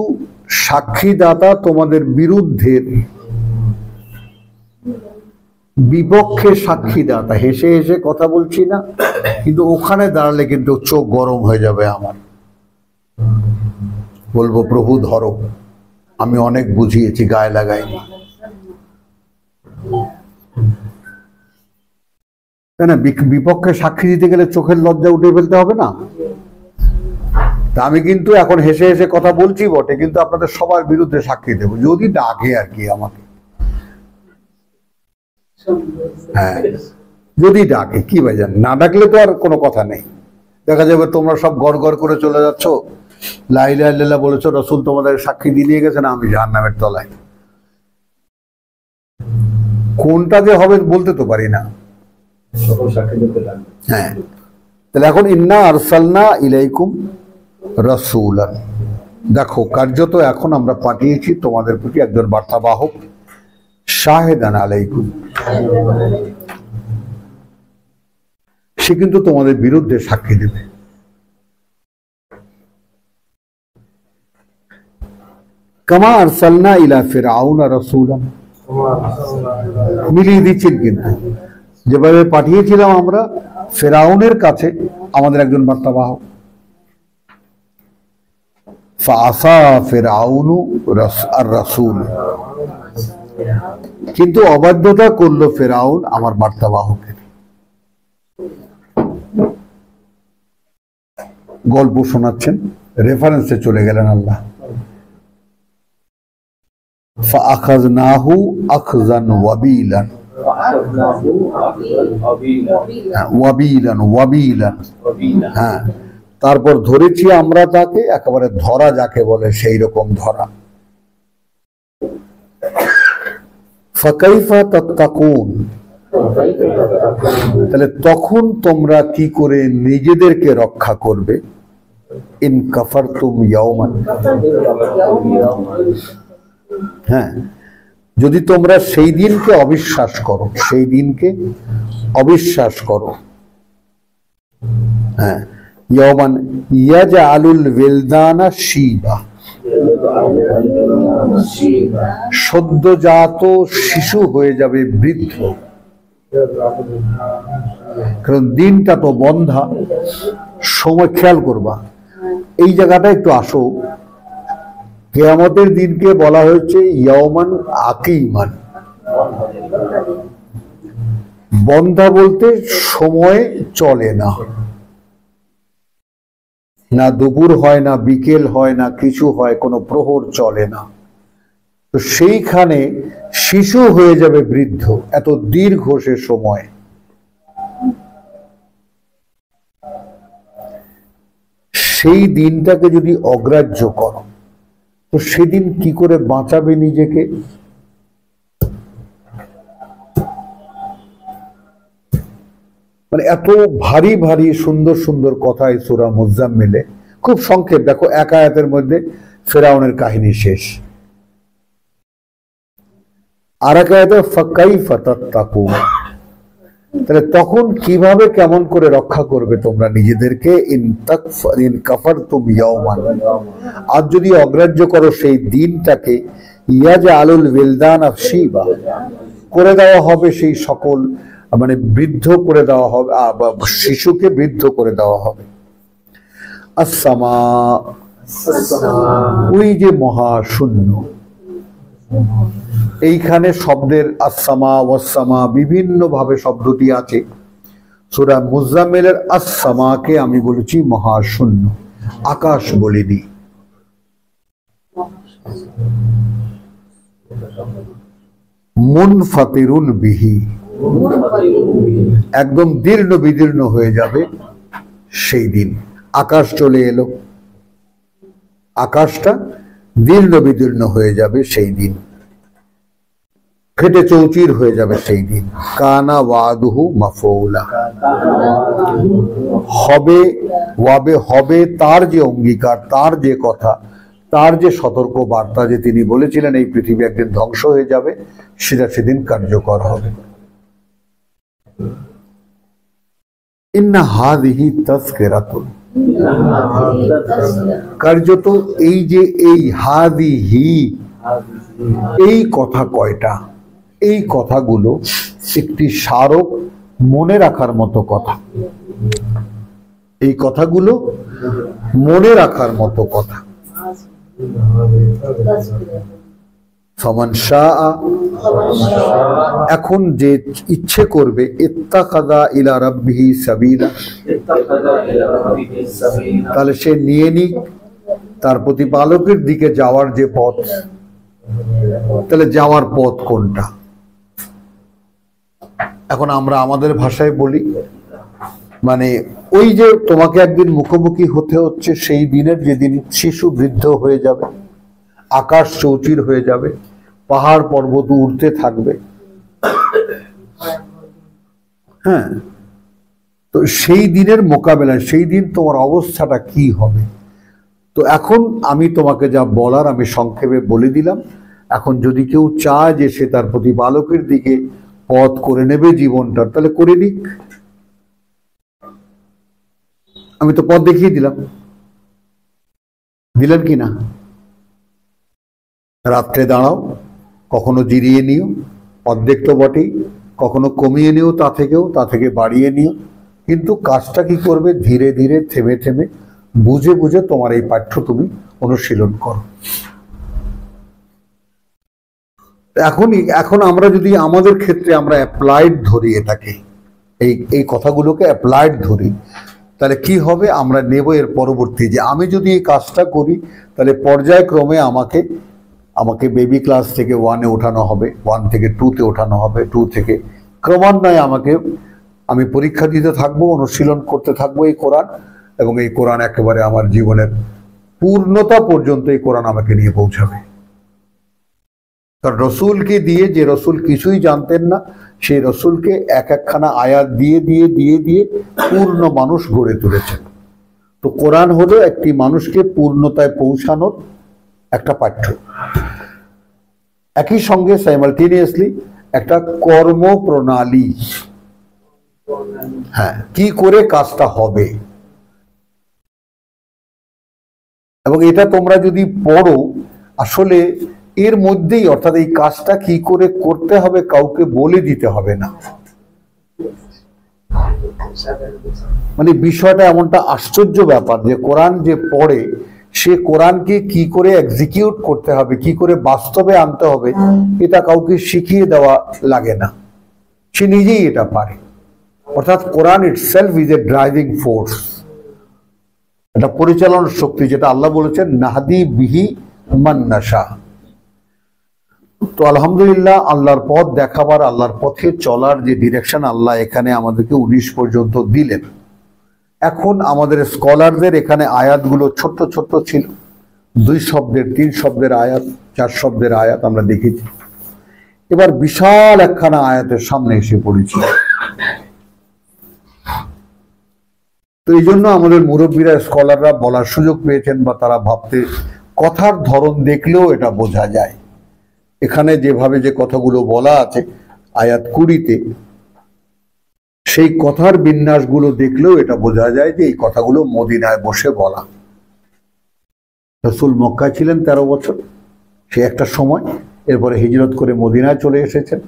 সাক্ষীদাতা তোমাদের বিরুদ্ধের, বিপক্ষে সাক্ষীদাতা। হেসে হেসে কথা বলছি না, কিন্তু ওখানে দাঁড়ালে কিন্তু চোখ গরম হয়ে যাবে আমার। বলবো প্রভু ধরো, আমি অনেক বুঝিয়েছি, গায়ে লাগাইনি। তাই না? বিপক্ষে সাক্ষী দিতে গেলে চোখের লজ্জা উঠে ফেলতে হবে না? তা আমি কিন্তু এখন হেসে হেসে কথা বলছি বটে, কিন্তু আপনাদের সবার বিরুদ্ধে সাক্ষী দেবো, যদি ডাকে আর কি আমাকে। হ্যাঁ, যদি ডাকে, কি ভাইজান, না ডাকলে তো আর কোনো কথা নেই। দেখা যাবে তোমরা সব গড় গড় করে চলে যাচ্ছ, লা ইলাহা ইল্লাল্লাহ বলেছো, রাসূল তোমাদের সাক্ষী দিয়ে গেছেন, আমি জাহান্নামের তলায়। কোনটা যে হবে বলতে তো পারি না। হ্যাঁ, তাহলে এখন ইন্না আরসালনা ইলাইকুম রাসূলান, দেখো কার্যত এখন আমরা পাঠিয়েছি তোমাদের প্রতি একজন বার্তাবাহক। শাহিদান আলাইকুম, সে কিন্তু তোমাদের বিরুদ্ধে সাক্ষী দেবে। কামা আরসালনা ইলা ফিরআউনা রাসূলান, মিলিয়ে দিচ্ছেন কিন্তু, যেভাবে পাঠিয়েছিলাম আমরা ফেরাউনের কাছে আমাদের একজন বার্তাবাহক। ফাআসা ফিরআউনু আর রাসূল, কিন্তু অবাধ্যতা করলো ফেরাউন আমার বার্তাবাহকের। গল্প শোনাচ্ছেন, রেফারেন্সে চলে গেলেন আল্লাহ। ফাআখাযনাহু আখযান ওয়াবিলান, ওয়াবিলান, হ্যাঁ, তারপর ধরেছি আমরা তাকে, একেবারে ধরা যাকে বলে সেই রকম ধরা। ফাকাইফা তাত্তাকুন, তাহলে তখন তোমরা কি করে নিজেদেরকে রক্ষা করবে? ইন কাফারতুম ইয়াওমান, হ্যাঁ, যদি তোমরা সেই দিনকে অবিশ্বাস করো, সেই দিনকে অবিশ্বাস করো। হ্যাঁ, ইয়াওমান ইয়াজআলুল ওয়িলদানা শিবা, সদ্যজাত শিশু হয়ে যাবে বৃদ্ধ। কারণ দিনটা তো বন্ধা, সময় খেয়াল করবা। এই জায়গাটা একটু আসো, কিয়ামতের দিনকে বলা হয়েছে ইয়াওমান আকিমান, বন্ধা বলতে সময় চলে না, না দুপুর হয় না বিকেল হয় না কিছু হয়, কোনো প্রহর চলে না। তো সেইখানে শিশু হয়ে যাবে বৃদ্ধ, এত দীর্ঘ সে সময়। সেই দিনটাকে যদি অগ্রাহ্য করো, তো সেদিন কি করে বাঁচাবে নিজেকে? মানে এত ভারী ভারী সুন্দর সুন্দর কথা এই সূরা মুজাম্মিলে। খুব সংক্ষেপ, দেখো এক আয়াতের মধ্যে ফেরাউনের কাহিনী শেষ। আর এক আয়াতে ফাকাইফা তাত্তাকুন, তাহলে তখন কিভাবে কেমন করে রক্ষা করবে তোমরা নিজেদেরকে? ইন কাফারতুম ইয়াওমান, আর যদি অগ্রাহ্য করো সেই দিনটাকে, ইয়াজআলুল ওয়িলদানা শিবা, করে দেওয়া হবে সেই সকল, মানে বৃদ্ধ করে দেওয়া হবে, শিশুকে বৃদ্ধ করে দেওয়া হবে। আসসামা, ওই যে মহাশূন্য, এইখানে শব্দের আসসামা ওয়াসসামা বিভিন্ন ভাবে শব্দটি আছে। সূরা মুজাম্মিলের আসসামাকে আমি বলেছি মহাশূন্য, আকাশ বলিনি। মুনফাতিরুন বিহি, একদম দীর্ণ বিদীর্ণ হয়ে যাবে সেই দিন। আকাশ চলে এলো, আকাশটা দীর্ণ বিদীর্ণ হয়ে যাবে সেই দিন, ফেটে চৌচির হয়ে যাবে সেই দিন। কানা ওয়াদুহু মাফউলা, হবে ওয়াবে হবে তার যে অঙ্গীকার, তার যে কথা, তার যে সতর্ক বার্তা যে তিনি বলেছিলেন এই পৃথিবী একদিন ধ্বংস হয়ে যাবে, সেটা সেদিন কার্যকর হবে। ইন্না হাযিহি তাযকিরাতুন, কার্যত এই যে এই হাযিহি, এই কথা কয়টা, এই কথাগুলো একটি স্মারক, মনে রাখার মতো কথা। এই কথাগুলো মনে রাখার মতো কথা। ফামান শাআ, এখন যে ইচ্ছে করবে, ইত্তাখাযা ইলা রাব্বিহি সাবিলা, তাহলে সে নিয়ে নিক তার প্রতিপালকের দিকে যাওয়ার যে পথ। তাহলে যাওয়ার পথ কোনটা? এখন আমরা আমাদের ভাষায় বলি, মানে ওই যে তোমাকে একদিন মুখোমুখি হতে হচ্ছে সেই দিনের, যেদিন শিশু বৃদ্ধ হয়ে যাবে, আকাশ চৌচির হয়ে যাবে, পাহাড় পর্বত উঠতে থাকবে, হ্যাঁ, তো সেই দিনের মোকাবেলায় সেই দিন তোমার অবস্থাটা কি হবে? তো এখন আমি তোমাকে যা বলার আমি সংক্ষেপে বলে দিলাম। এখন যদি কেউ চায় যে সে তার প্রতিপালকের দিকে পথ করে নেবে জীবনটার, তাহলে করে নিক। আমি তো পথ দেখিয়ে দিলাম, দিলেন কি না? রাত্রে দাঁড়াও, কখনো জিরিয়ে নিও, অর্ধেক তো বটেই, কখনো কমিয়ে নিও, তা থেকে বাড়িয়ে নিও, কিন্তু কাজটা কি করবে? ধীরে ধীরে থেমে থেমে বুঝে বুঝে তোমার এই পাঠ্য তুমি অনুশীলন করো। এখন আমরা যদি আমাদের ক্ষেত্রে আমরা অ্যাপ্লাইড ধরি, এটাকে এই কথাগুলোকে অ্যাপ্লাইড ধরি, তাহলে কি হবে? আমরা নেব এর পরবর্তী, যে আমি যদি এই কাজটা করি তাহলে পর্যায়ক্রমে আমাকে বেবি ক্লাস থেকে 1-এ ওঠানো হবে, 1 থেকে 2-তে ওঠানো হবে, 2 থেকে ক্রমান্বয়ে আমি পরীক্ষা দিতে থাকবো, অনুশীলন করতে থাকবো এই কোরআন, এবং এই কোরআন একেবারে আমার জীবনের পূর্ণতা পর্যন্ত এই কোরআন আমাকে নিয়ে পৌঁছাবে। কারণ রসুলকে দিয়ে, যে রসুল কিছুই জানতেন না, সেই রসুলকে একখানা আয়াত দিয়ে দিয়ে দিয়ে দিয়ে পূর্ণ মানুষ গড়ে তুলেছেন। তো কোরআন হলো একটি মানুষকে পূর্ণতায় পৌঁছানোর একটা পাঠ্য, একই সঙ্গে সাইমালটেনিয়াসলি একটা কর্মপ্রণালী। হ্যাঁ, কি করে কাজটা হবে, এবং এটা তোমরা যদি পড়ো, আসলে এর মধ্যেই, অর্থাৎ এই কাজটা কি করে করতে হবে কাউকে বলে দিতে হবে না। মানে বিষয়টা এমনটা আশ্চর্য ব্যাপার যে কোরআন যে পড়ে, সে কোরআনকে কি করে এক্সিকিউট করতে হবে, কি করে বাস্তবে আনতে হবে, এটা কাউকে শিখিয়ে দেওয়া লাগে না, সে নিজেই এটা পারে। অর্থাৎ Quran itself is a driving force, এটা পরিচালনার শক্তি, যেটা আল্লাহ বলেছেন নাহদি বিহি মান নাশা। তো আলহামদুলিল্লাহ, আল্লাহর পথ দেখাবার, আল্লাহর পথে চলার যে ডিরেকশন আল্লাহ এখানে আমাদেরকে 19 পর্যন্ত দিলেন। এখন আমাদের স্কলারদের এখানে আয়াতগুলো ছোট্ট ছোট্ট ছিল, 2 শব্দের, 3 শব্দের আয়াত, 4 শব্দের আয়াত আমরা দেখেছি। এবার বিশাল একখানা আয়াতের সামনে এসে পড়েছি। তো এই জন্য আমাদের মুরব্বীরা, স্কলাররা বলার সুযোগ পেয়েছেন, বা তারা ভাবতে, কথার ধরন দেখলেও এটা বোঝা যায়। এখানে যেভাবে যে কথাগুলো বলা আছে আয়াত 20-তে, সেই কথার বিন্যাসগুলো দেখলেও এটা বোঝা যায় যে এই কথাগুলো মদিনায় বসে বলা। রাসূল মক্কায় ছিলেন 13 বছর, সে একটা সময়, এরপরে হিজরত করে মদিনায় চলে এসেছেন।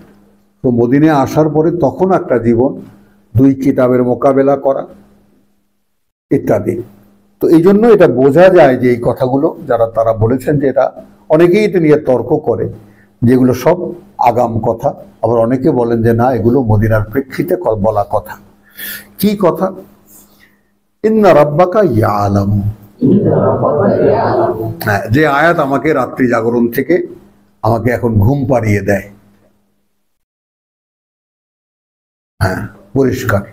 তো মদিনায় আসার পরে তখন একটা জীবন, 2 কিতাবের মোকাবেলা করা ইত্যাদি। তো এই জন্য এটা বোঝা যায় যে এই কথাগুলো যারা তারা বলেছেন, যে এটা অনেকেই এটা নিয়ে তর্ক করে যেগুলো সব আগাম কথা, আবার অনেকে বলেন যে না, এগুলো মদিনার প্রেক্ষিতে বলা কথা। কি কথা? ইন্না রাব্বাকা ইয়ালামু, হ্যাঁ, যে আয়াত আমাকে রাত্রি জাগরণ থেকে আমাকে এখন ঘুম পাড়িয়ে দেয়। হ্যাঁ, পরিষ্কার।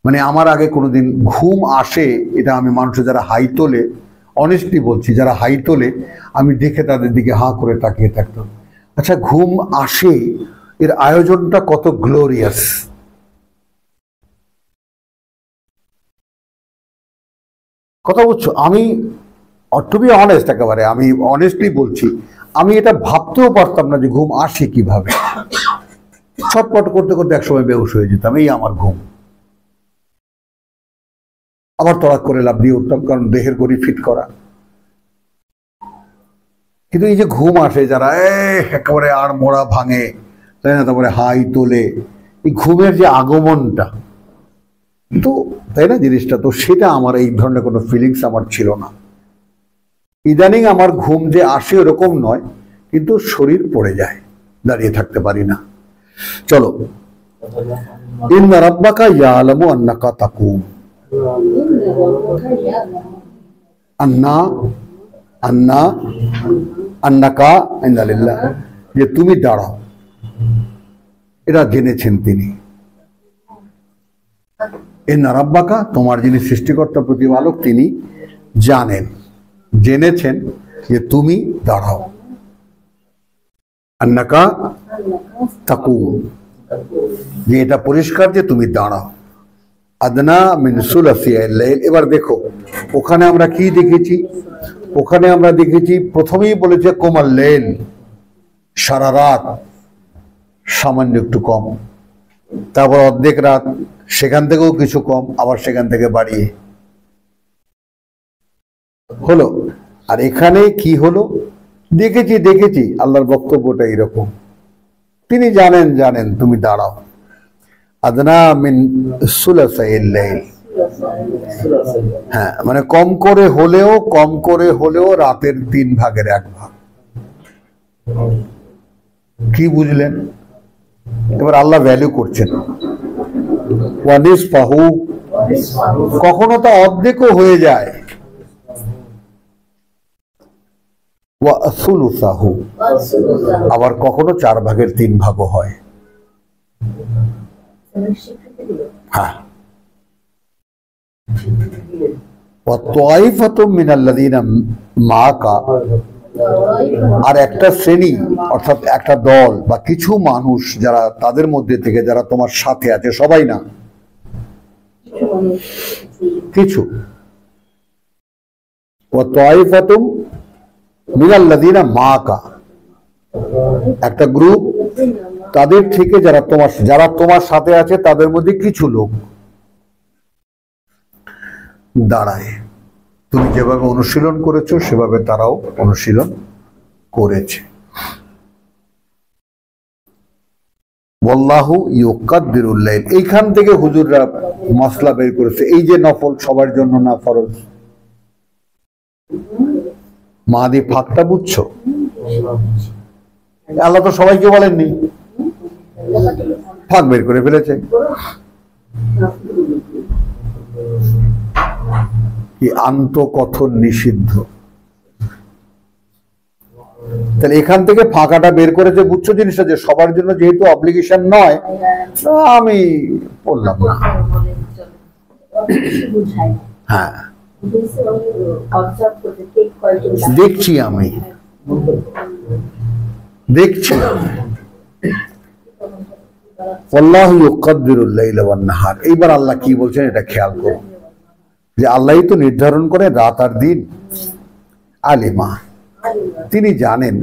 মানে আমার আগে কোনোদিন ঘুম আসে, এটা আমি মানুষের যারা হাই তোলে, অনেস্টলি বলছি, যারা হাই তোলে আমি দেখে তাদের দিকে হাঁ করে তাকিয়ে থাকতাম। আচ্ছা, ঘুম আসে, এর আয়োজনটা কত গ্লোরিয়াস। কথা বলছো, আমি টু বি অনেস্ট, একেবারে আমি অনেস্টলি বলছি, আমি এটা ভাবতেও পারতাম না যে ঘুম আসে কিভাবে। ছটপট করতে করতে একসময় বেহুশ হয়ে যেতাম, এই আমার ঘুম। আবার তড়াক করে লাভ দিয়ে উঠতাম, কারণ দেহের গড়ি ফিট করা। কিন্তু এই যে ঘুম আসে, যারা একেবারে আর মোড়া ভাঙে, তাই না, তারপরে হাই তোলে, এই ঘুমের যে আগমনটা, তো তাই না জিনিসটা, তো সেটা আমার এই ধরনের কোনো ফিলিংস আমার ছিল না। ইদানিং আমার ঘুম যে আসে ওরকম নয়, কিন্তু শরীর পড়ে যায়, দাঁড়িয়ে থাকতে পারি না। চলো, ইন্না রাব্বাকা ইয়ালামু আন্নাকা তাকুম। আন্না আন্না আন্নাকা ইন্নালিল্লাহ, যে তুমি দাঁড়াও, এটা জেনেছেন তিনি। ইন্না রাব্বাকা, তোমার যিনি সৃষ্টিকর্তা প্রতিপালক, তিনি জানেন, জেনেছেন যে তুমি দাঁড়াও। আন্নাকা তাকুম, যে এটা পরিষ্কার যে তুমি দাঁড়াও। আদনা মিন সুলাসিয়াল লাইল। এবার দেখো, ওখানে আমরা কি দেখেছি? ওখানে আমরা দেখেছি প্রথমেই বলেছে কোমাল লাইল, সারা রাত, সামান্য একটু কম, তারপর অর্ধেক রাত, সেখান থেকেও কিছু কম, আবার সেখান থেকে বাড়িয়ে হলো। আর এখানে কি হলো? দেখেছি আল্লাহর বক্তব্যটা এরকম, তিনি জানেন তুমি দাঁড়াও। আদনা মিন সুলাসাইল লাইল, হ্যাঁ, মানে কম করে হলেও রাতের 3 ভাগের 1 ভাগ। কি বুঝলেন? এবার আল্লাহ ভ্যালু করছেন। ওয়ানিসফাহু, কখনো তা অর্ধেকও হয়ে যায়। ওয়াসুলুসাহু, আবার কখনো 4 ভাগের 3 ভাগও হয়। হ্যাঁ, ওয়াতাইফাতুম মিনাল্লাযিনা মাআকা, আর একটা শ্রেণী, অর্থাৎ একটা দল বা কিছু মানুষ যারা তাদের মধ্যে থেকে, যারা তোমার সাথে আছে, সবাই না, কিছু। ওয়াতাইফাতুম মিনাল্লাযিনা মাআকা, একটা গ্রুপ তাদের থেকে, যারা তোমার সাথে আছে, তাদের মধ্যে কিছু লোক দাঁড়ায়। তুমি যেভাবে অনুশীলন করেছো সেভাবে তারাও অনুশীলন করেছে। ওয়াল্লাহু ইউকাদ্দিরুল লাইল, এইখান থেকে হুজুররা মাসলা বের করেছে। এই যে নফল সবার জন্য না, ফরজ। মাহাদি ফাঁকটা বুঝছো? আল্লাহ তো সবাইকে বলেননি, ফাঁক বের করে ফেলেছে। কি আন্তঃকথন নিষিদ্ধ। তাহলে এখান থেকে ফাঁকাটা বের করেছে, বুঝছো জিনিসটা, যে সবার জন্য যেহেতু অব্লিগেশন নয়, আমি বললাম না। হ্যাঁ, দেখছি আমি। আল্লাহু ইউকাদ্দিরুল লাইলা ওয়ান নাহার। এইবার আল্লাহ কি বলছেন এটা খেয়াল করো, যে আল্লাহই তো নির্ধারণ করে রাত আর দিন। আলিমা, তিনি জানেন।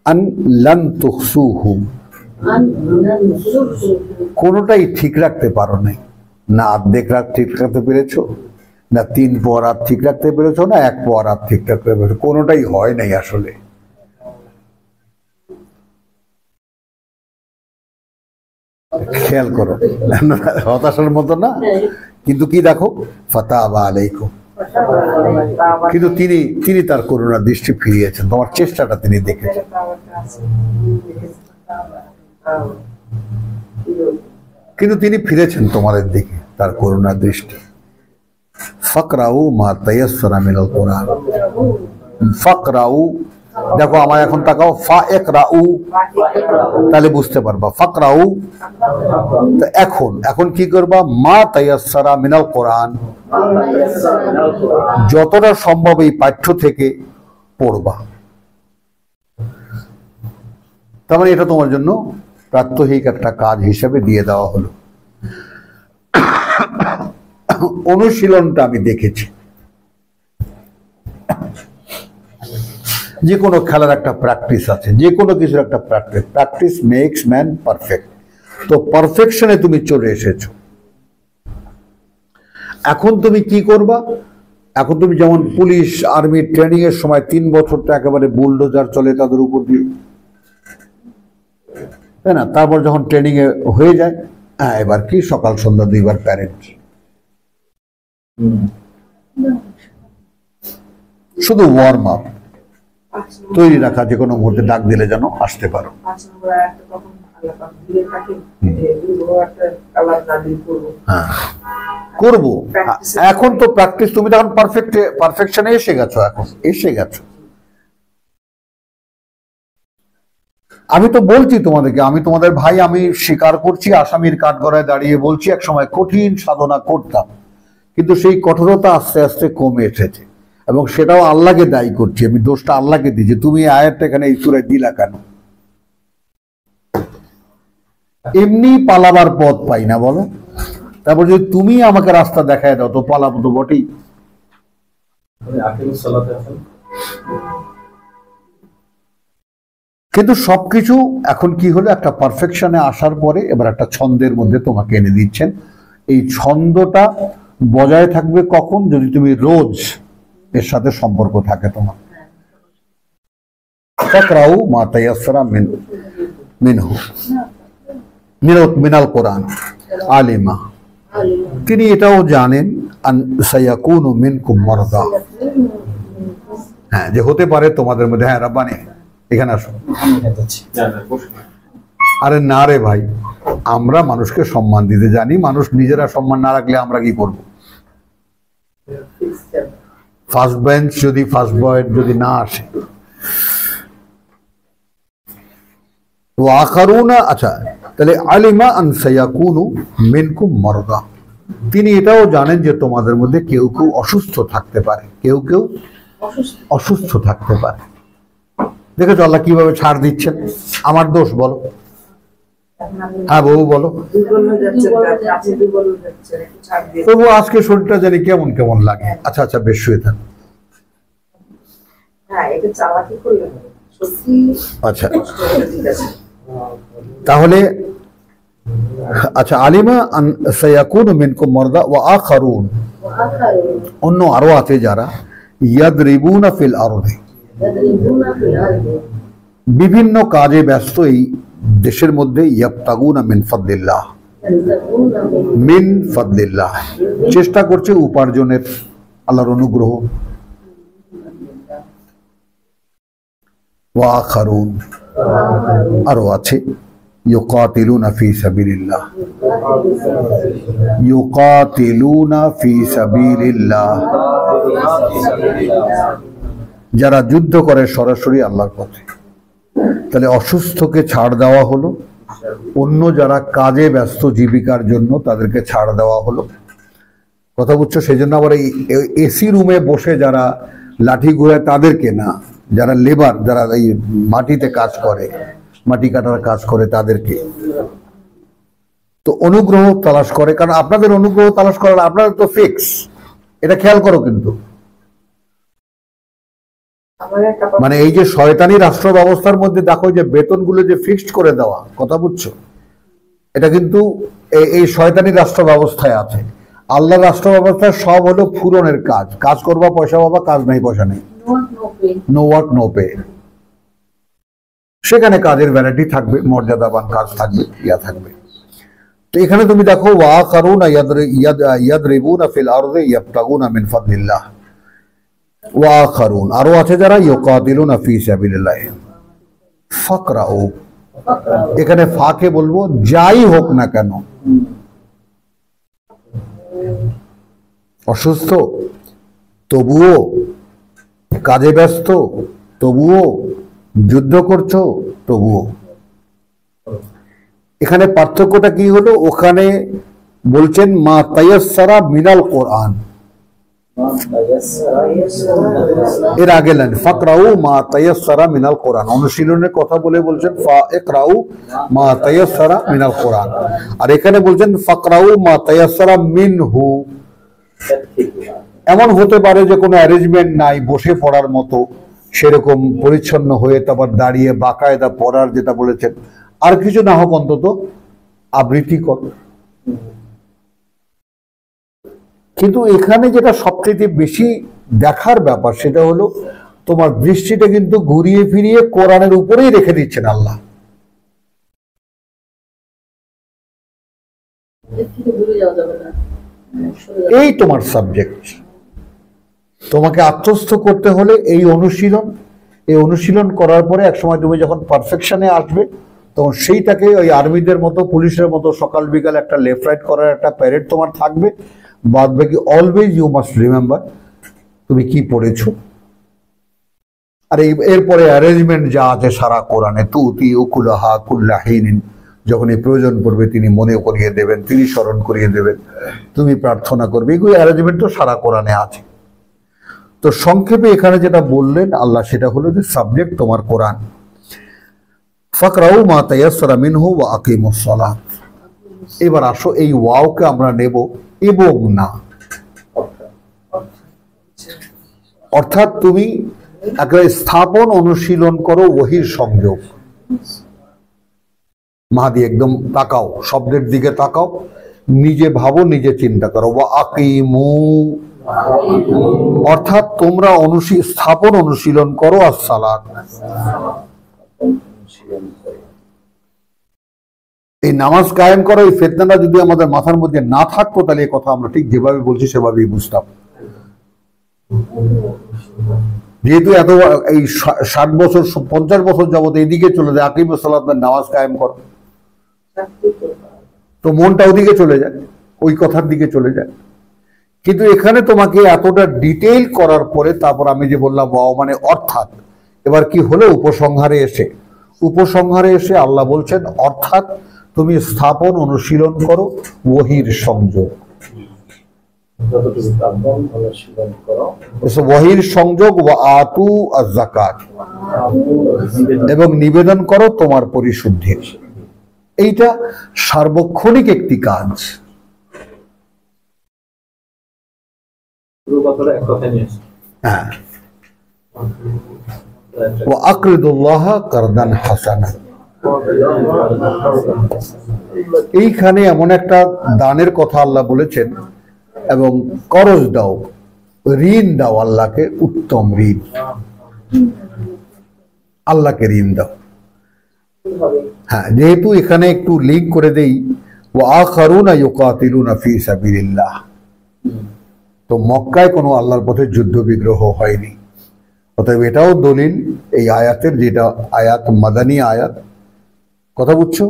আন লান তুহসুহু, কোনোটাই ঠিক রাখতে পারো নাই, না অর্ধেক রাত ঠিক রাখতে পেরেছো, না 3 পোয়া রাত ঠিক রাখতে পেরেছো, না 1 পোয়া রাত ঠিক রাখতে পেরেছো, কোনোটাই হয় নাই আসলে। খেয়াল করো, হতাশার মতো না, কিন্তু কি দেখো, ফাতাবা আলাইকুম, কিন্তু তিনি তার করুণার দৃষ্টি ফিরিয়েছেন, তোমার চেষ্টাটা তিনি দেখেছেন। কিন্তু তিনি ফিরেছেন তোমাদের দিকে তার করুণার দৃষ্টি। ফাকরাউ মা তায়াসসারা মিনাল কোরআন। ফাকরাউ, দেখো আমার এখন তাকাও, ফা ইকরাউ, তাহলে বুঝতে পারবা ফাকরাউ। তো এখন কি করবা, মা তায়াসসারা মিনাল কোরআন, যতটা সম্ভব এই পাঠ্য থেকে পড়বা। তার মানে এটা তোমার জন্য প্রাত্যহিক একটা কাজ হিসেবে দিয়ে দেওয়া হলো। অনুশীলনটা আমি দেখেছি, যে কোনো খেলার একটা প্র্যাকটিস আছে, যে কোনো কিছুর একটা প্র্যাকটিস মেক্স ম্যান পারফেক্ট। তো পারফেকশনে তুমি চলে এসেছো। এখন তুমি কি করবা, এখন তুমি যেমন পুলিশ আর্মি ট্রেনিং এর সময় 3 বছরটা একেবারে বুলডোজার চলে তাদের উপর দিয়ে, তাই না? তারপর যখন ট্রেনিং এ হয়ে যায়, হ্যাঁ এবার কি সকাল সন্ধ্যা 2 বার প্যারেন্ট, শুধু ওয়ার্ম আপ, তৈরি রাখা, যে কোনো মুহূর্তে ডাক দিলে যেন আসতে পারো। হ্যাঁ করবো। এখন তো প্র্যাকটিস, তুমি তখন পারফেকশনে এসে গেছো, এখন এসে গেছো। আমি তো বলছি তোমাদেরকে, আমি তোমাদের ভাই, আমি স্বীকার করছি, আসামির কাঠগড়ায় দাঁড়িয়ে বলছি, এক সময় কঠিন সাধনা করতাম, কিন্তু সেই কঠোরতা আস্তে আস্তে কমে এসেছে। এবং সেটাও আল্লাহকে দায়ী করছি, আমি দোষটা আল্লাহকে দিয়েছি। তুমি আয়াতটা এখানে এই সূরায় দিলা কেন? এমনি পালাবার পথ পাই না বলো? তারপর যদি তুমি আমাকে রাস্তা দেখায় দাও তো পালাবো তো বটেই। কিন্তু সবকিছু এখন কি হলো, একটা পারফেকশনে আসার পরে এবার একটা ছন্দের মধ্যে তোমাকে এনে দিচ্ছেন। এই ছন্দটা বজায় থাকবে কখন? যদি তুমি রোজ এর সাথে সম্পর্ক থাকে তোমার। ফাকরাউ মা তায়াসসারা মিনহু মিনাল কোরআন আলিমা, তিনি এটাও জানেন আন সায়াকুনু মিনকুম মারদা, হ্যাঁ যে হতে পারে তোমাদের মধ্যে। হ্যাঁ রাব্বানি এখানে আসো। আরে না রে ভাই, আমরা মানুষকে সম্মান দিতে জানি, মানুষ নিজেরা সম্মান না রাখলে আমরা কি করব? ফার্স্ট বেঞ্চ যদি ফার্স্ট বয় যদি না আসে তো আখারুনা, আচ্ছা তাহলে আলিমা আন সায়াকুনু মিনকুম মারদা, তিনি এটাও জানেন যে তোমাদের মধ্যে কেউ কেউ অসুস্থ থাকতে পারে, কেউ কেউ অসুস্থ থাকতে পারে। দেখেছো আল্লাহ কিভাবে ছাড় দিচ্ছেন? আমার দোষ বলো? হ্যাঁ বউ বলো। তবু আজকে শরীরটা জানি কেমন কেমন লাগে। আচ্ছা আচ্ছা বেশ, শুয়ে থাক। আচ্ছা তাহলে আচ্ছা, আলিমা আন সায়াকুনু মিনকুম মারদা ওয়া আখারুন, অন্য আরো আছে যারা ইয়াদরিবুনা ফিল আরদি, বিভিন্ন কাজে ব্যস্ত এই দেশের মধ্যে, ইয়াবতাগুনা মিন ফাদলিল্লাহ, মিন ফাদলিল্লাহ, চেষ্টা করছে উপার্জনের, আল্লাহর অনুগ্রহ। ওয়া আখারুন, আরো আছে ইউকাতিলুনা ফি সাবিলিল্লাহ, ইউকাতিলুনা ফি সাবিলিল্লাহ, যারা যুদ্ধ করে সরাসরি আল্লাহর পথে। তাহলে অসুস্থকে ছাড় দেওয়া হলো, অন্য যারা কাজে ব্যস্ত জীবিকার জন্য তাদেরকে ছাড় দেওয়া হলো। কথা বুঝছো? সেই জন্য আবার এই এসি রুমে বসে যারা লাঠি ঘুরায় তাদেরকে না, যারা লেবার, যারা এই মাটিতে কাজ করে, মাটি কাটার কাজ করে তাদেরকে। তো অনুগ্রহ তালাশ করে, কারণ আপনাদের অনুগ্রহ তালাশ করার আপনাদের তো ফিক্স, এটা খেয়াল করো। কিন্তু মানে এই যে শয়তানি রাষ্ট্র ব্যবস্থার মধ্যে দেখো যে বেতনগুলো যে ফিক্সড করে দেওয়া, কথা বুঝছো, এটা কিন্তু এই শয়তানি রাষ্ট্র ব্যবস্থায় আছে। আল্লাহ রাষ্ট্র ব্যবস্থায় সব হলো ফুরনের কাজ, কাজ করবা পয়সা পাবা, কাজ নাই পয়সা নেই, নো ওয়ার্ক নো পে। সেখানে কাজের ভ্যারাইটি থাকবে, মর্যাদাবান কাজ থাকবে, ইয়া থাকবে। তো এখানে তুমি দেখো ওয়া কারুনা ইয়াদরিবুনা ফিল আরদি ইয়াবতাগুনা মিন ফাদলিল্লাহ ওয়া আখারুন, আরো আছে যারা ইউকাতিলুনা ফি সাবিলিল্লাহ। ফাকরাউ, এখানে ফাকে বলবো যাই হোক না কেন, অসুস্থ তবুও, কাজে ব্যস্ত তবুও, যুদ্ধ করছো তবুও। এখানে পার্থক্যটা কি হলো? ওখানে বলছেন মা তায়াসসারা মিনাল কোরআন, এর আগে লাইন ফাকরাউ মা তায়াসসারা মিনাল কোরআন, অনুশীলনের কথা বলে বলছেন ফাকরাউ মা তায়াসসারা মিনাল কোরআন, আর এখানে বলছেন ফাকরাউ মা তায়াসসারা মিনহু। এমন হতে পারে যে কোনো অ্যারেঞ্জমেন্ট নাই বসে পড়ার মতো, সেরকম পরিচ্ছন্ন হয়ে তারপর দাঁড়িয়ে বাকায়দা পড়ার, যেটা বলেছেন, আর কিছু না হোক অন্তত আবৃত্তি কর। কিন্তু এখানে যেটা সবচেয়ে বেশি দেখার ব্যাপার সেটা হলো তোমার দৃষ্টিটা কিন্তু ঘুরিয়ে ফিরিয়ে কোরআনের উপরেই রেখে দিচ্ছেন আল্লাহ। এই তোমার সাবজেক্ট, তোমাকে আত্মস্থ করতে হলে এই অনুশীলন করার পরে একসময় তুমি যখন পারফেকশনে আসবে তখন সেইটাকে ওই আর্মিদের মতো, পুলিশের মতো সকাল বিকাল একটা লেফট রাইট করার একটা প্যারেড তোমার থাকবে। বাদ বাকি অলওয়েজ ইউ মাস্ট রিমেম্বার তুমি কি পড়েছো। আর এরপরে অ্যারেঞ্জমেন্ট যা আছে সারা কোরআনে, তুতি উকুলাহা কুল্লাহিন, যখনই প্রয়োজন পড়বে তিনি মনে করিয়ে দেবেন, তিনি স্মরণ করিয়ে দেবেন, তুমি প্রার্থনা করবে, এগুলো অ্যারেঞ্জমেন্ট তো সারা কোরআনে আছে। তো সংক্ষেপে এখানে যেটা বললেন আল্লাহ সেটা হলো যে সাবজেক্ট তোমার কোরআন। ফাকরাউ মা তায়াসসারা মিনহু ওয়া আকিমুস সালাত। এবার আসো এই ওয়াওকে আমরা নেব এবং না, অর্থাৎ তুমি একটা স্থাপন অনুশীলন করো ওহির সংযোগ। মাহাদি একদম তাকাও, শব্দের দিকে তাকাও, নিজে ভাবো, নিজে চিন্তা করো। ওয়া আকিমু, অর্থাৎ তোমরা স্থাপন অনুশীলন করো আস-সালাত। এই নামাজ কায়েম করো, এই ফিতনাটা যদি আমাদের মাথার মধ্যে না থাকতো তাহলে এই কথা আমরা ঠিক যেভাবে বলছি সেভাবেই বুঝতাম। যেহেতু এত এই 60 বছর 50 বছর যাবত এইদিকে চলে যায় আকিমুস সালাত, নামাজ কায়েম করো, তো মনটা ওদিকে চলে যায়, ওই কথার দিকে চলে যায়। কিন্তু এখানে তোমাকে এতটা ডিটেইল করার পরে তারপর আমি যে বললাম ওয়াও মানে অর্থাৎ, এবার কি হলো উপসংহারে এসে আল্লাহ বলছেন অর্থাৎ তুমি স্থাপন অনুশীলন করো ওহির সংযোগ। ওহির সংযোগ ওয়া আতু আয-যাকাত, এবং নিবেদন করো তোমার পরিশুদ্ধির। এইটা সার্বক্ষণিক একটি কাজ। হ্যাঁ, ওয়া আকরিদুল্লাহ কারদান হাসানা। এইখানে এমন একটা দানের কথা আল্লাহ বলেছেন, এবং করজ দাও, ঋণ দাও আল্লাহকে, উত্তম ঋণ, আল্লাহকে ঋণ দাও। হ্যাঁ, যেহেতু এখানে একটু লিঙ্ক করে দেই, ওয়া আখারুনা ইউকাতিলুনা ফি সাবিলিল্লাহ, তো মক্কায় কোনো আল্লাহর পথে যুদ্ধ বিগ্রহ হয়নি। অতএব এটাও দলিল এই আয়াতের, যেটা আয়াত মাদানী আয়াত, কথা বুঝছো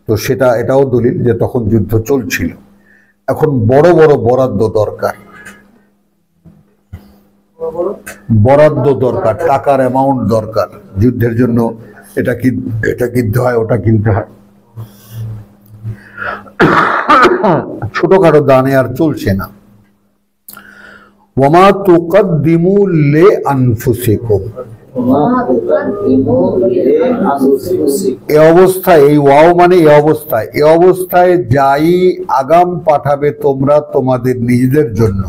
তো, এটাও দলিল যে তখন যুদ্ধ চলছিল। এখন বড় বড় বরাদ্দ দরকার, টাকার অ্যামাউন্ট দরকার যুদ্ধের জন্য। এটা কিনতে হয়, ওটা কিনতে হয়। ছোটখাটো দানে আর চলছে না। ওয়ামা তুকাদ্দিমু লিআনফুসিকুম, এ অবস্থায়, এই ওয়াও মানে এ অবস্থায় যাই আগাম পাঠাবে তোমরা তোমাদের নিজেদের জন্য,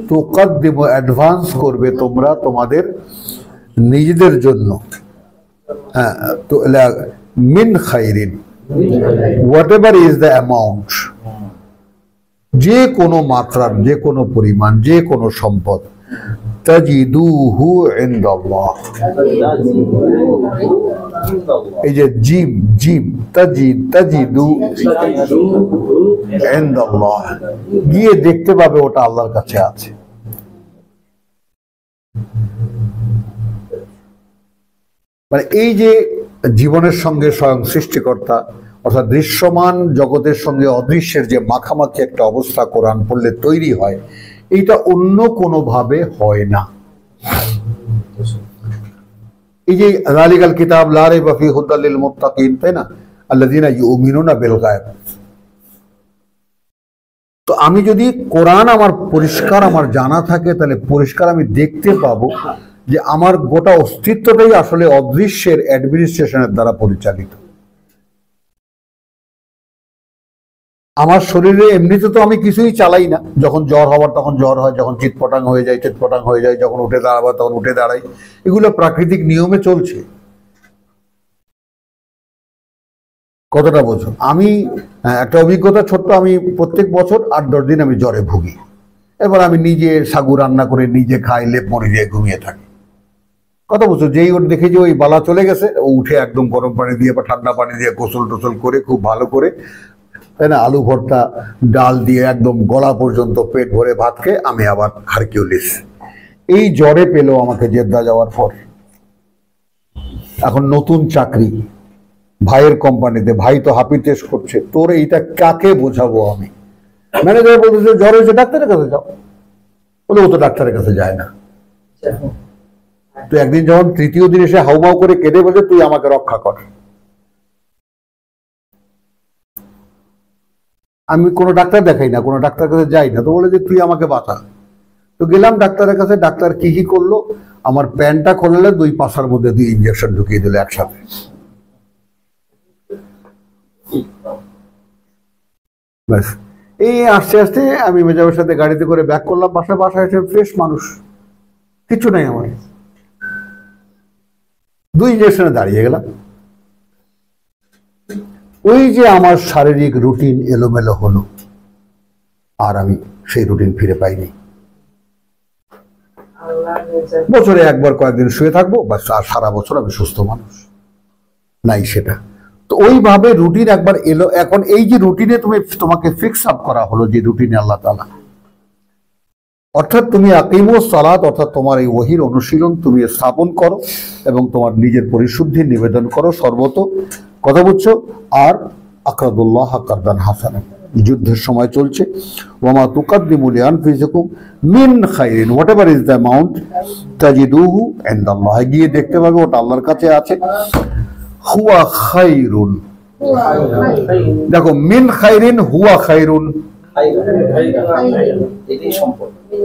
তুকাদ্দিমু অ্যাডভান্স করবে তোমরা তোমাদের নিজেদের জন্য। হ্যাঁ, তো মিন খাইরিন, whatever is the amount, যে কোনো মাত্রার, যে কোনো পরিমাণ, যে কোনো সম্পদ, তাজিদুহু ইনদাল্লাহ, এই যে জিম তাজিদু ইনদাল্লাহ, গিয়ে দেখতে পাবে ওটা আল্লাহর কাছে আছে। মানে এই যে জীবনের সঙ্গে স্বয়ং সৃষ্টিকর্তা অর্থাৎ দৃশ্যমান জগতের সঙ্গে অদৃশ্যের যে মাখামাখি একটা অবস্থা কোরআন পড়লে তৈরি হয়, এইটা অন্য কোনোভাবে হয় না। এই যে যালিকাল কিতাব লা রাইবা ফীহি হুদাল লিল মুত্তাকিন, তাই না, আল্লাযীনা ইউমিনুনা বিল গায়ব। তো আমি যদি কোরআন আমার পরিষ্কার আমার জানা থাকে, তাহলে পরিষ্কার আমি দেখতে পাবো যে আমার গোটা অস্তিত্বটাই আসলে অদৃশ্যের অ্যাডমিনিস্ট্রেশনের দ্বারা পরিচালিত। আমার শরীরে এমনিতে তো আমি কিছুই চালাই না, যখন জ্বর হওয়ার তখন জ্বর হয়, যখন চিৎপটাং হয়ে যায় চিৎপটাং হয়ে যায়, যখন উঠে দাঁড়াবার তখন উঠে দাঁড়াই, এগুলো প্রাকৃতিক নিয়মে চলছে। কতটা বোঝো? আমি একটা অভিজ্ঞতা ছোট্ট, আমি প্রত্যেক বছর 8-10 দিন আমি জ্বরে ভুগি। এবার আমি নিজে সাগু রান্না করে নিজে খাই, লেপ মুড়ি দিয়ে ঘুমিয়ে থাকি। কত বছর যেই ওর দেখে যে ওই বালা চলে গেছে, ও উঠে একদম গরম পানি দিয়ে বা ঠান্ডা পানি দিয়ে গোসল টোসল করে খুব ভালো করে, তাই না, আলু ভর্তা ডাল দিয়ে একদম গলা পর্যন্ত পেট ভরে ভাত খেয়ে আমি আবার হারকিউলিস। এই জ্বরে পেলো আমাকে জেদ্দা যাওয়ার পর। এখন নতুন চাকরি, ভাইয়ের কোম্পানিতে, ভাই তো হাপি টেস্ট করছে, তোর এইটা কাকে বোঝাবো আমি? ম্যানেজার বলতেছে জ্বর হয়েছে, ডাক্তারের কাছে যাও। বলে ও তো ডাক্তারের কাছে যায় না। তো একদিন যখন তৃতীয় দিন এসে হাউমাউ করে কেঁদে বলে তুই আমাকে রক্ষা কর, আমি কোনো ডাক্তার দেখাই না, কোনো ডাক্তার কাছে যাই না, তো বলে যে তুই আমাকে বাঁচা। তো গেলাম ডাক্তারের কাছে, ডাক্তার কি করলো, আমার প্যান্টটা খোলালে 2 পাশার মধ্যে 2 ইঞ্জেকশন ঢুকিয়ে দিল একসাথে। ব্যাস, এই আস্তে আস্তে আমি মেজাবের সাথে গাড়িতে করে ব্যাক করলাম বাসায় এসে ফ্রেশ মানুষ, কিছু নাই আমার। 2 ইঞ্জেকশনে দাঁড়িয়ে গেলাম। ওই যে আমার শারীরিক রুটিন এলোমেলো হলো, আর আমি সেই রুটিন ফিরে পাইনি। বছরে একবার কয়েকদিন শুয়ে থাকবো বাস, আর সারা বছর আমি সুস্থ মানুষ নাই সেটা। তো ওইভাবে রুটিন একবার এলো। এখন এই যে রুটিনে তোমাকে ফিক্স আপ করা হলো, যে রুটিনে আল্লাহ তাআলা, অর্থাৎ তুমি আকিমুস সালাত, অর্থাৎ তোমার এই ওহীর অনুশীলন তুমি স্থাপন করো এবং তোমার নিজের পরিশুদ্ধি নিবেদন করো সর্বত, কথা বুঝছো। আর আকরাদুল্লাহ কারদান হাসানা, যুদ্ধের সময় চলছে, ওয়ামা তুকাদ্দিমু লিআনফুসিকুম মিন খাইরিন, হোয়াটএভার ইজ দ্য অ্যামাউন্ট তাজিদুহু ইনদাল্লাহ, গিয়ে দেখতে পাবে ওটা আল্লাহর কাছে আছে। হুয়া খাইরুন, দেখো মিন খাইরিন হুয়া খাইরুন,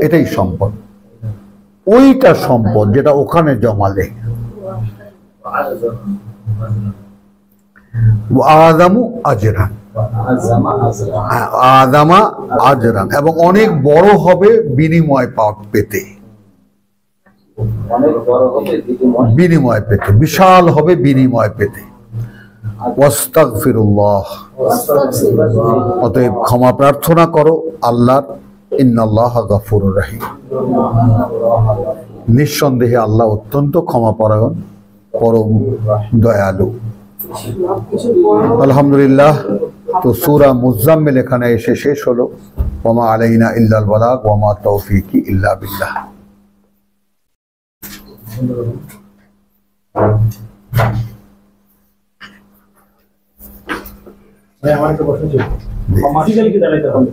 এটাই সম্পদ, ওইটা সম্পদ যেটা ওখানে জমালে। আযামু আজরান, আযামা আজরান, এবং অনেক বড় হবে বিনিময় পেতে, বিনিময় পেতে, বিশাল হবে বিনিময় পেতে। ওয়াস্তাগফিরুল্লাহ, অতএব ক্ষমা প্রার্থনা করো আল্লাহর। ইন্নাল্লাহা গাফুরুর রহিম, নিঃসন্দেহে আল্লাহ অত্যন্ত ক্ষমাপরায়ণ, পরম দয়ালু। আলহামদুলিল্লাহ। তো সূরা মুজাম্মিল এখানে এসে শেষ হলো। ওয়া মা আলাইনা ইল্লাল বালাগ ওয়া মা তাওফীকি ইল্লা বিল্লাহ। আমার একটা প্রশ্ন ছিল, ফিজিক্যালি কি দাঁড়াইতে হবে?